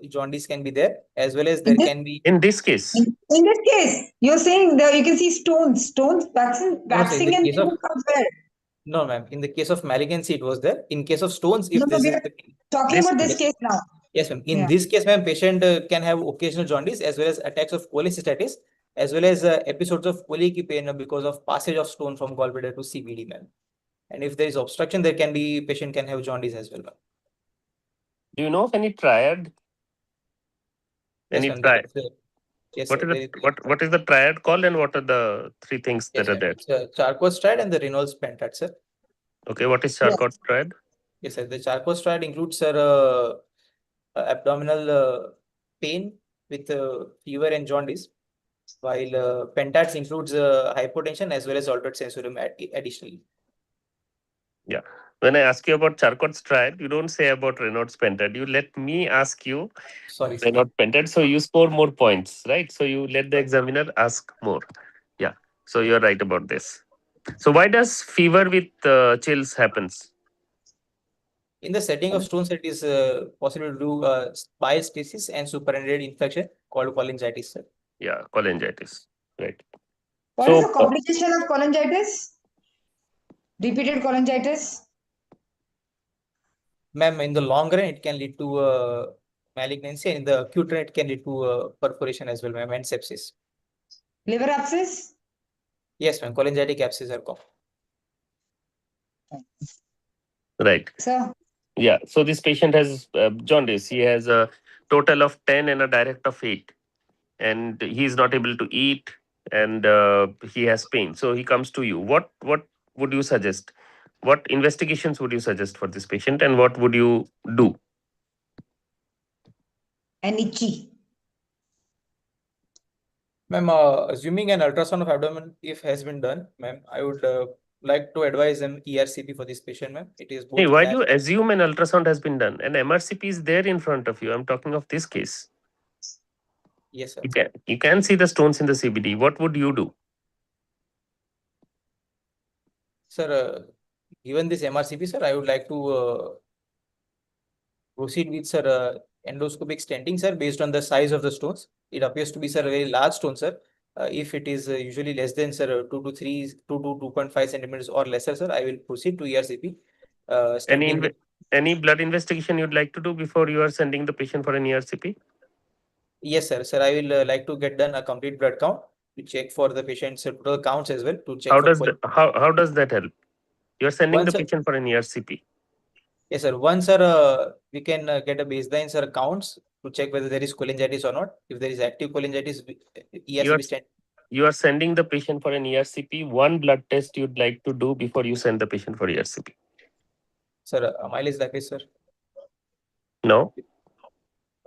jaundice can be there, as well as there can be in this case. In this case, you're saying that you can see stones, waxing and they will come there. No, ma'am. In the case of malignancy, it was there. In case of stones, if this is talking about this case now. Yes, ma'am. In this case, ma'am, patient can have occasional jaundice as well as attacks of cholecystitis, as well as episodes of colic pain because of passage of stone from gallbladder to CBD, ma'am. And if there is obstruction, patient can have jaundice as well, ma'am. Do you know of any triad? Any triad? Yes, what is the triad called, and what are the 3 things that are there? Charcot's triad and the Reynolds pentat, sir. Okay, what is Charcot's triad? Yes, sir. The Charcot's triad includes, sir, abdominal pain with fever and jaundice, while pentats includes hypotension as well as altered sensorium additionally. Yeah. When I ask you about Charcot's triad, you don't say about Reynolds pentat. You let me ask you Reynolds pentat. So you score more points, right? So you let the examiner ask more. Yeah. So you're right about this. So why does fever with chills happens? In the setting of stones, it is possible to do bile stasis and superintented infection called cholangitis, sir. Yeah, cholangitis. Right. What is the complication of cholangitis? Repeated cholangitis? Ma'am, in the long run, it can lead to malignancy, and in the acute run, it can lead to perforation as well, ma'am, and sepsis. Liver abscess? Yes, ma'am. Cholangitic abscess are common. Right. So, yeah. So this patient has jaundice. He has a total of 10 and a direct of 8. And he is not able to eat, and he has pain. So he comes to you. What would you suggest? What investigations would you suggest for this patient, and what would you do? And itchy. Ma'am, assuming an ultrasound of abdomen if has been done, ma'am, I would like to advise them ERCP for this patient, ma'am. It is both. Hey, why do you assume an ultrasound has been done? An MRCP is there in front of you. I'm talking of this case. Yes, sir. You can see the stones in the CBD. What would you do? Sir, given this MRCP, sir, I would like to proceed with, sir, endoscopic stenting, sir, based on the size of the stones. It appears to be, sir, a very large stone, sir. If it is usually less than, sir, 2 to 2.5 centimeters or lesser, sir, I will proceed to ERCP. Stenting. Any blood investigation you'd like to do before you are sending the patient for an ERCP? Yes, sir. Sir, I will like to get done a complete blood count to check for the patient's total counts as well to check How for how does that help? You're sending Once, the patient for an ERCP. yes, sir. Once, sir, we can get a baseline, sir, counts to check whether there is cholangitis or not. If there is active cholangitis, ERCP stent. You are sending the patient for an ERCP. One blood test you'd like to do before you send the patient for ERCP. Sir, amylase lipase, sir. No.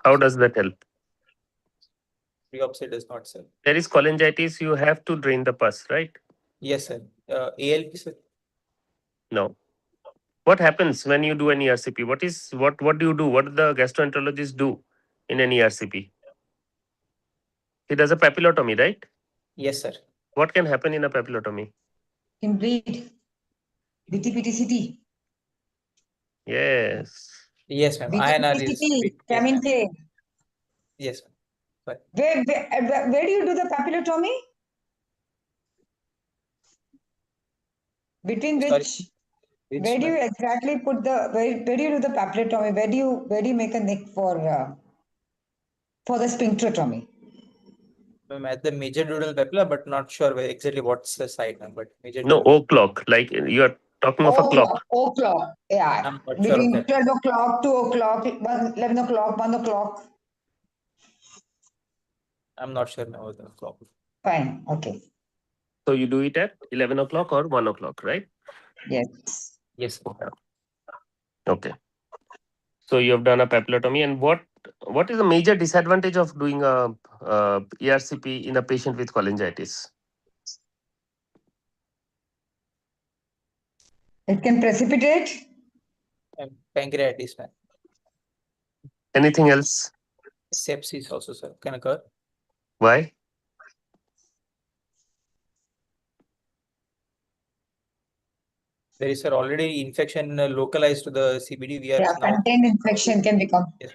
How does that help? Biopsy does not, sir. There is cholangitis. You have to drain the pus, right? Yes, sir. ALP, sir. No. What happens when you do an ERCP? What do you do? What do the gastroenterologist do in an ERCP? He does a papillotomy, right? Yes, sir. What can happen in a papillotomy? Can bleed. DTPTCT. Yes. Yes, ma'am. INR is DTPTCT. big. Vitamin K. Yes, ma'am. Where do you do the papillotomy? Between Sorry. which? Where do you ma'am? exactly put the where do you do the papillotomy? Where do you make a nick for the sphincterotomy? Ma'am, at the major duodenal papilla, but not sure where exactly what's the site, ma'am. But major No, duodenal. O clock. Like you are talking of a clock. O'clock. Yeah. I'm not sure of Between that. 12 o'clock, 2 o'clock, 11 o'clock, 1 o'clock. I'm not sure now the clock. Fine. Okay. So you do it at 11 o'clock or 1 o'clock, right? Yes. Yes. Okay. So you have done a papillotomy, and what is the major disadvantage of doing a ERCP in a patient with cholangitis? It can precipitate. And pancreatitis, ma'am. Anything else? Sepsis also, sir, can occur. Why? There is, sir, already infection localized to the CBD. We are now Contained infection can become. yes,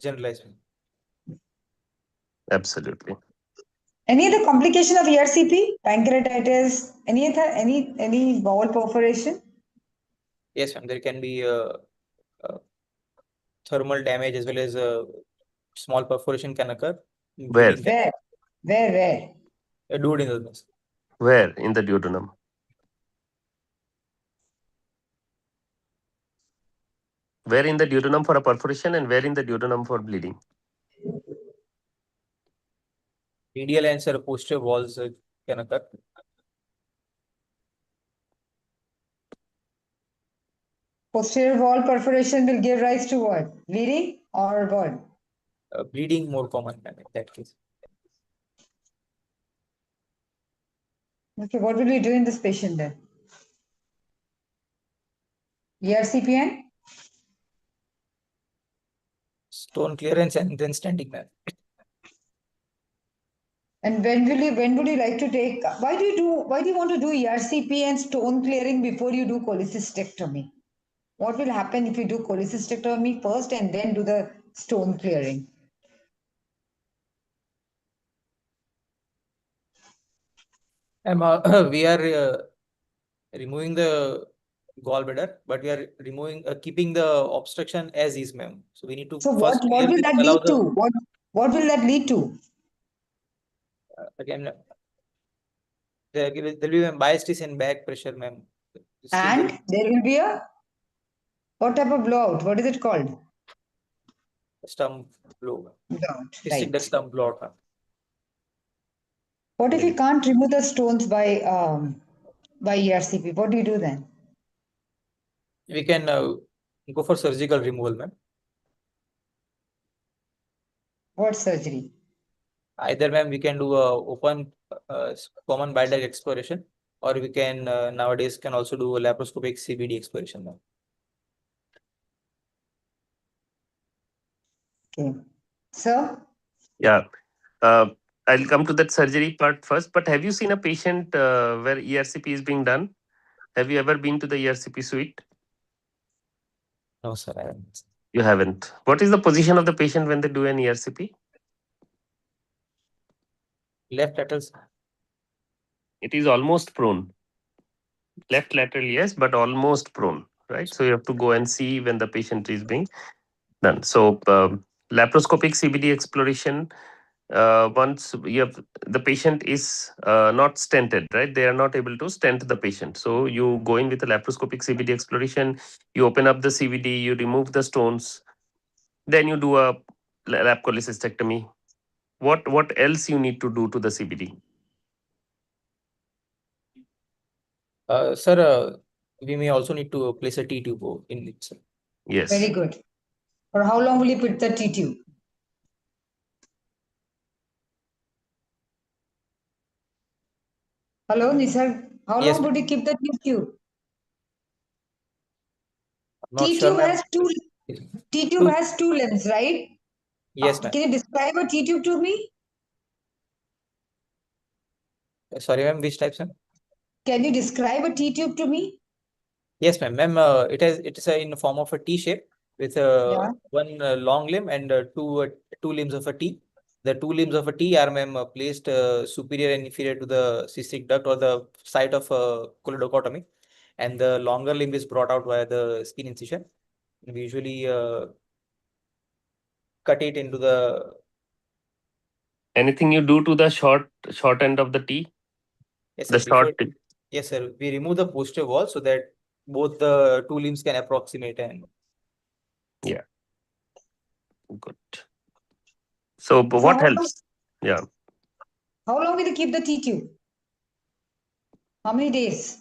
generalized. Absolutely. Any other complication of ERCP? Pancreatitis? Any bowel perforation? Yes, ma'am. There can be thermal damage as well as small perforation can occur. Where? Where? Duodenal. Where in the duodenum? Where in the duodenum for a perforation and where in the duodenum for bleeding? Medial and, sir, posterior walls can occur. Posterior wall perforation will give rise to what? Bleeding or what? Bleeding more common, ma'am, in that case. Okay, what will we do in this patient then? ERCPN? Stone clearance and then standing, ma'am. And when would you like to take, why do you want to do ERCP and stone clearing before you do cholecystectomy? What will happen if you do cholecystectomy first and then do the stone clearing? We are removing the gallbladder, but we are removing, keeping the obstruction as is, ma'am. So we need to So first what will that allow lead to? What will that lead to? again, there will be a biases and back pressure, ma'am. And there will be a, what type of blowout? What is it called? Stump blow. Blowout, Right. The stump blowout, ma'am. What if you can't remove the stones by ERCP? What do you do then? We can go for surgical removal, ma'am. What surgery? Either, ma'am, we can do a open common bile duct exploration, or we can nowadays can also do a laparoscopic CBD exploration now. Okay. Sir? Yeah. I'll come to that surgery part first. But have you seen a patient where ERCP is being done? Have you ever been to the ERCP suite? No, sir, I haven't. You haven't. What is the position of the patient when they do an ERCP? Left lateral, sir. It is almost prone. Left lateral, yes, but almost prone, right? So you have to go and see when the patient is being done. So laparoscopic CBD exploration, once you have the patient is not stented, right? They are not able to stent the patient. So you go in with a laparoscopic CBD exploration, you open up the CBD, you remove the stones, then you do a lap cholecystectomy. What else you need to do to the CBD? Sir, we may also need to place a T-tube in it, sir. Yes. Very good. For how long will you put the T-tube? Hello, Nisar. How Yes, long would ma'am. you keep the T-tube? I'm not sure, T-tube ma'am. has two T-tube Two. has two limbs, right? Yes, ma'am. Can you describe a T-tube to me? Sorry, ma'am, which type, sir? Can you describe a T-tube to me? Yes, ma'am. Ma'am, it is in the form of a T shape with Yeah. one long limb and two limbs of a T. The two limbs of a T are, ma'am, placed superior and inferior to the cystic duct or the site of choledochotomy, and the longer limb is brought out via the skin incision. We usually cut it into the. Anything you do to the short end of the T? Yes, The sir. Before, short T. yes, sir. We remove the posterior wall so that both the two limbs can approximate and. Yeah. Good. So, but So what how long, helps? Yeah. how long will you keep the T-tube? How many days?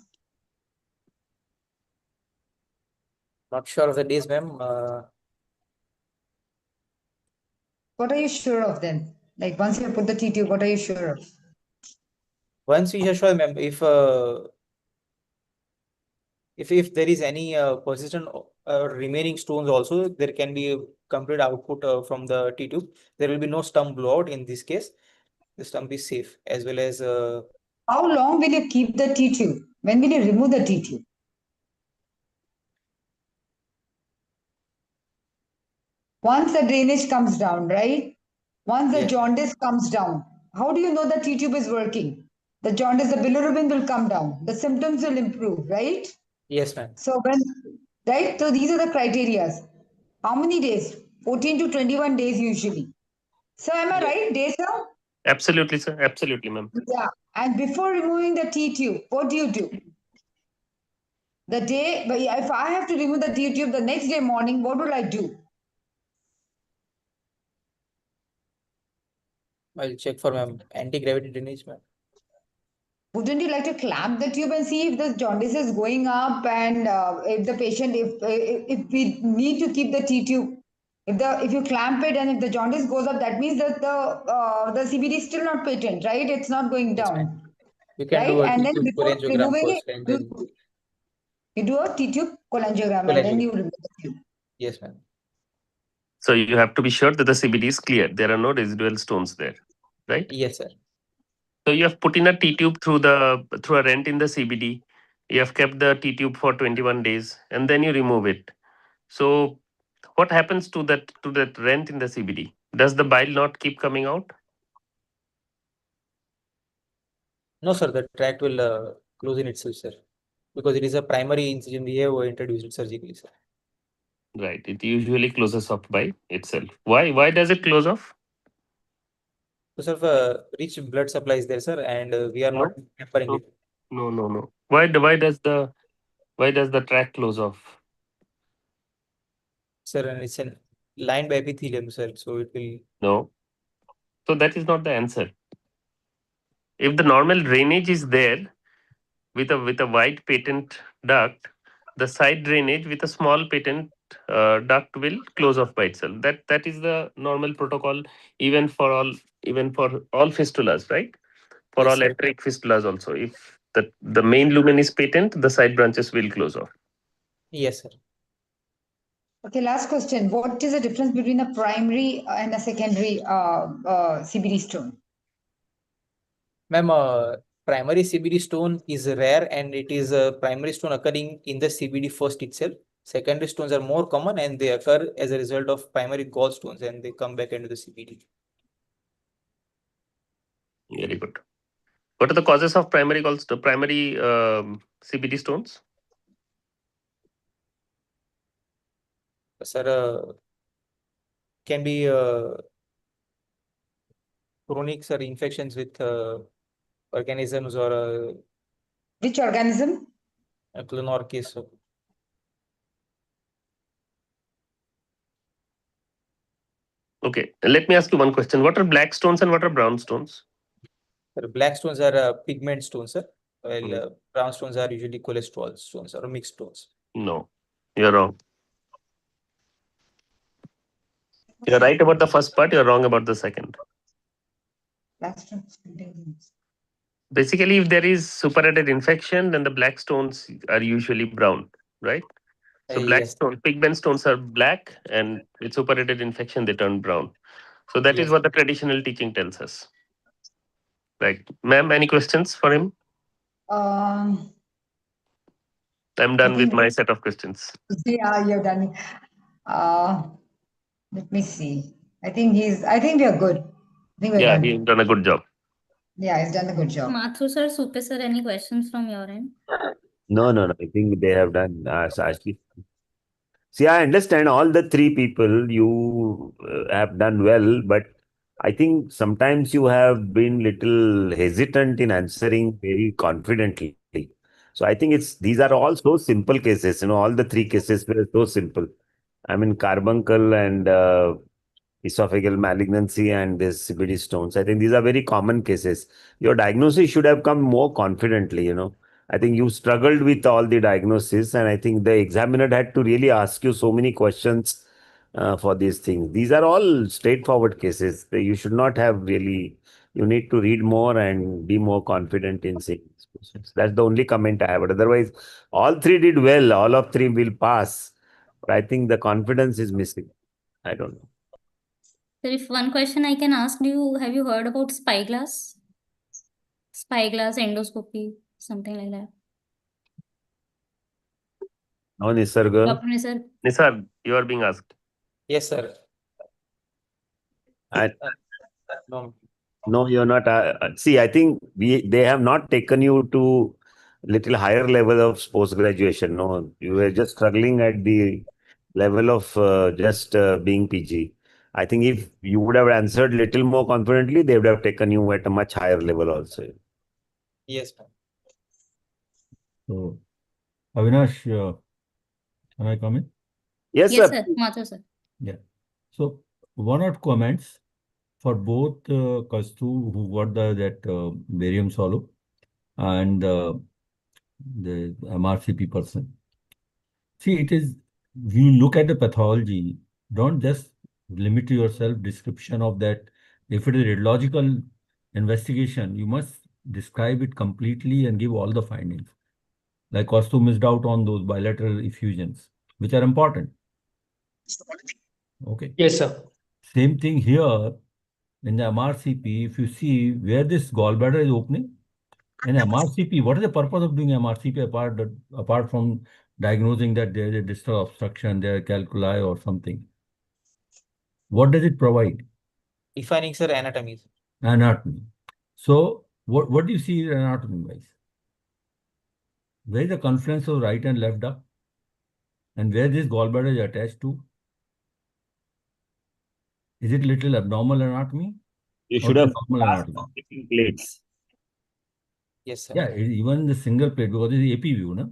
Not sure of the days, ma'am. What are you sure of then? Like once you put the T-tube, what are you sure of? Once we are sure, ma'am, if there is any persistent remaining stones also, there can be a complete output from the T-tube. There will be no stump blowout in this case. The stump is safe as well as How long will you keep the T-tube? When will you remove the T-tube? Once the drainage comes down, right? Once the yes, jaundice comes down, how do you know the T-tube is working? The jaundice, the bilirubin will come down. The symptoms will improve, right? yes, ma'am. So when, right? So these are the criterias. How many days? 14 to 21 days usually. So am I Yes. right, days, sir? Absolutely, sir. Absolutely, ma'am. Yeah. And before removing the T-tube, what do you do? The day, but if I have to remove the T-tube the next day morning, what will I do? I'll check for ma'am anti-gravity drainage, ma'am. Wouldn't you like to clamp the tube and see if the jaundice is going up and if the patient, if we need to keep the T tube, if you clamp it and if the jaundice goes up, that means that the CBD is still not patent, right? It's not going Yes, ma'am. down, You can right? do a And then T-tube before cholangiogram removing it, first and then you do a T tube cholangiogram and then cholangiogram. you remove the tube. Yes, ma'am. So you have to be sure that the CBD is clear. There are no residual stones there, right? Yes, sir. So you have put in a T tube through a rent in the CBD. You have kept the T tube for 21 days, and then you remove it. So what happens to that rent in the CBD? Does the bile not keep coming out? No, sir. The tract will close in itself, sir, because it is a primary incision we have introduced it surgically, sir. Right. It usually closes off by itself. Why does it close off? So, sir, rich blood supply is there, sir, and we are not No. hampering No. it, No. Why does the tract close off? sir, and it's an lined by epithelium, sir. So it will. No. So that is not the answer. If the normal drainage is there with a wide patent duct, the side drainage with a small patent duct will close off by itself. That is the normal protocol even for all fistulas, right? For Yes, all sir. atric fistulas also. If The main lumen is patent, the side branches will close off. Yes, sir. Okay, last question. What is the difference between a primary and a secondary CBD stone? Ma'am, primary CBD stone is rare and it is a primary stone occurring in the CBD first itself. Secondary stones are more common and they occur as a result of primary gallstones and they come back into the CBD. Very good. What are the causes of primary CBD stones? Sir, can be chronic sir infections with organisms or Which organism? Clonorchis. Okay, let me ask you one question. What are black stones and what are brown stones? Black stones are pigment stones, sir, while brown stones are usually cholesterol stones or mixed stones. No, you're wrong. You're right about the first part, you're wrong about the second. Basically, if there is superadded infection, then the black stones are usually brown, right? So Yes. pigment stones are black, and with superadded infection, they turn brown. So that is Yes. what the traditional teaching tells us. Right. Ma'am, any questions for him? Um, I'm done with my set of questions. Yeah, you're done. Let me see. I think we are good. I think we're Yeah, done. he's done a good job. Yeah, he's done a good job. Mathu sir, Supe sir, any questions from your end? No. I think they have done. Sashi. See, I understand all the three people you have done well, but I think sometimes you have been little hesitant in answering very confidently. So I think these are all so simple cases. All the three cases were so simple. I mean, carbuncle and esophageal malignancy and this CBD stones. I think these are very common cases. Your diagnosis should have come more confidently. I think you struggled with all the diagnosis, and I think the examiner had to really ask you so many questions for these things. These are all straightforward cases. You should not have really, you need to read more and be more confident in saying these questions. That's the only comment I have. But otherwise, all three did well. All of three will pass. But I think the confidence is missing. I don't know. So if one question I can ask, have you heard about spyglass? Spyglass endoscopy, something like that. No, Nisarga. Dr. Nisar. Nisar, you are being asked. Yes, sir. No. No, you're not. See, I think they have not taken you to little higher level of post graduation. No, you were just struggling at the level of just being PG. I think if you would have answered little more confidently, they would have taken you at a much higher level also. Yes, ma'am. So, Avinash, can I come in? Yes, Yes, sir. sir. Mathu sir. Yeah. So, one or two comments for both Kastu, who got that barium solo, and the MRCP person. See, you look at the pathology, don't just limit yourself description of that. If it is radiological investigation, you must describe it completely and give all the findings. Like Kastu missed out on those bilateral effusions, which are important. Okay. Yes, sir. Same thing here in the MRCP. If you see where this gallbladder is opening, in MRCP, what is the purpose of doing MRCP apart from diagnosing that there is a distal obstruction, there are calculi or something? What does it provide? Defining, sir, anatomy. Anatomy. So what do you see anatomy wise? Where is the confluence of right and left duct? And where this gallbladder is attached to? Is it little abnormal anatomy? You should have normal anatomy? plates. Yes, sir. Yeah, even the single plate, because it's AP view, no?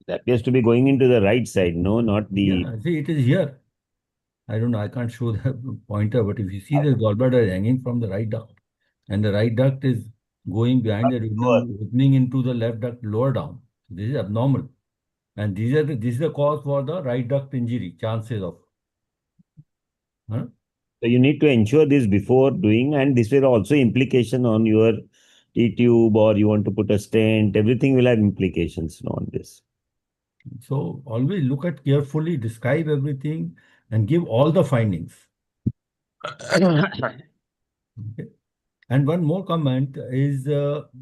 It appears to be going into the right side, no, not the. Yeah, see, it is here. I don't know, I can't show the pointer, but if you see the gallbladder is hanging from the right duct, and the right duct is going behind the duodenum, opening into the left duct lower down. This is abnormal. And this is the cause for the right duct injury, chances of. Huh? So you need to ensure this before doing, and this will also implication on your T-tube or you want to put a stent, everything will have implications on this. So always look at carefully, describe everything, and give all the findings. Okay. And one more comment is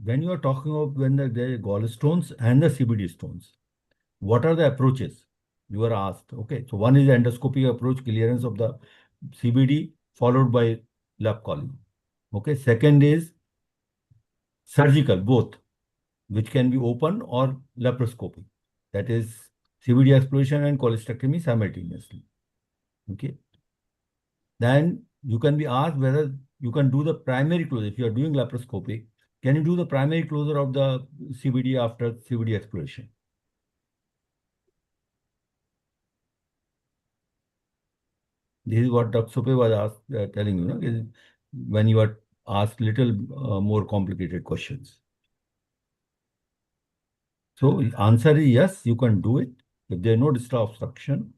when you are talking of when the gallstones and the CBD stones, what are the approaches you are asked? Okay, so one is the endoscopic approach, clearance of the CBD, followed by lap colony. Okay, second is surgical, both, which can be open or laparoscopy. That is CBD exploration and cholecystectomy simultaneously. Okay. Then you can be asked whether you can do the primary closure. If you are doing laparoscopic, can you do the primary closure of the CBD after CBD exploration? This is what Dr. Sope was telling you, is when you are asked little more complicated questions. So answer is yes, you can do it. If there is no distal obstruction,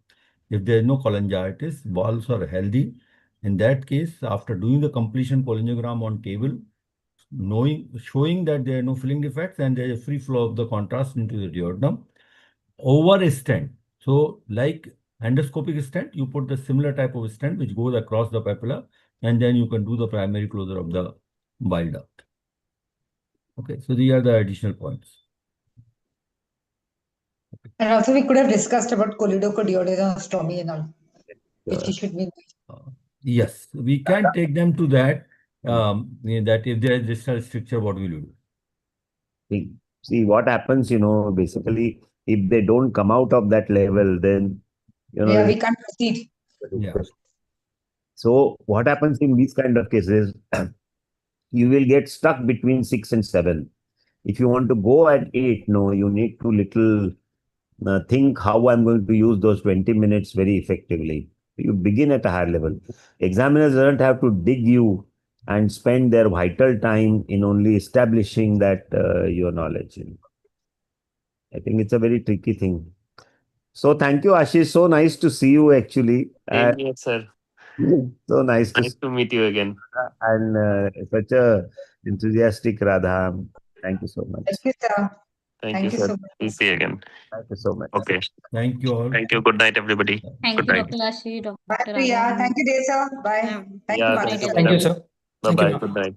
if there is no cholangitis, walls are healthy. In that case, after doing the completion cholangiogram on table, showing that there are no filling defects and there is a free flow of the contrast into the duodenum, over a stent. So like endoscopic stent, you put the similar type of stent which goes across the papilla, and then you can do the primary closure of the bile duct. Okay, so these are the additional points. And also we could have discussed about choledochondrostomy and all, if she should be. Yes, we can take them to that. That if there is distal stricture, what will you do? See what happens, basically, if they don't come out of that level, then, Yeah, we can't proceed. Yeah. So what happens in these kind of cases, you will get stuck between 6 and 7. If you want to go at 8, no, you need to little think how I'm going to use those 20 minutes very effectively. You begin at a higher level. Examiners don't have to dig you and spend their vital time in only establishing that your knowledge. I think it's a very tricky thing. So thank you, Ashish. So nice to see you actually. Same here, sir. So nice to meet you again. And such a enthusiastic Radha. Thank you so much. Thank you, sir. Thank you, you sir. so much. We'll see you again. Thank you so much. Okay. Thank you all. Thank you. Good night, everybody. Thank Good you, night. Dr. Ashi, Dr. Bye, Priya. Radha. Thank you, dear sir. Bye. Yeah. Thank Yeah, you, thank you, Master. Thank you, madam. sir. Thank you, Bye-bye. ma'am. Good night.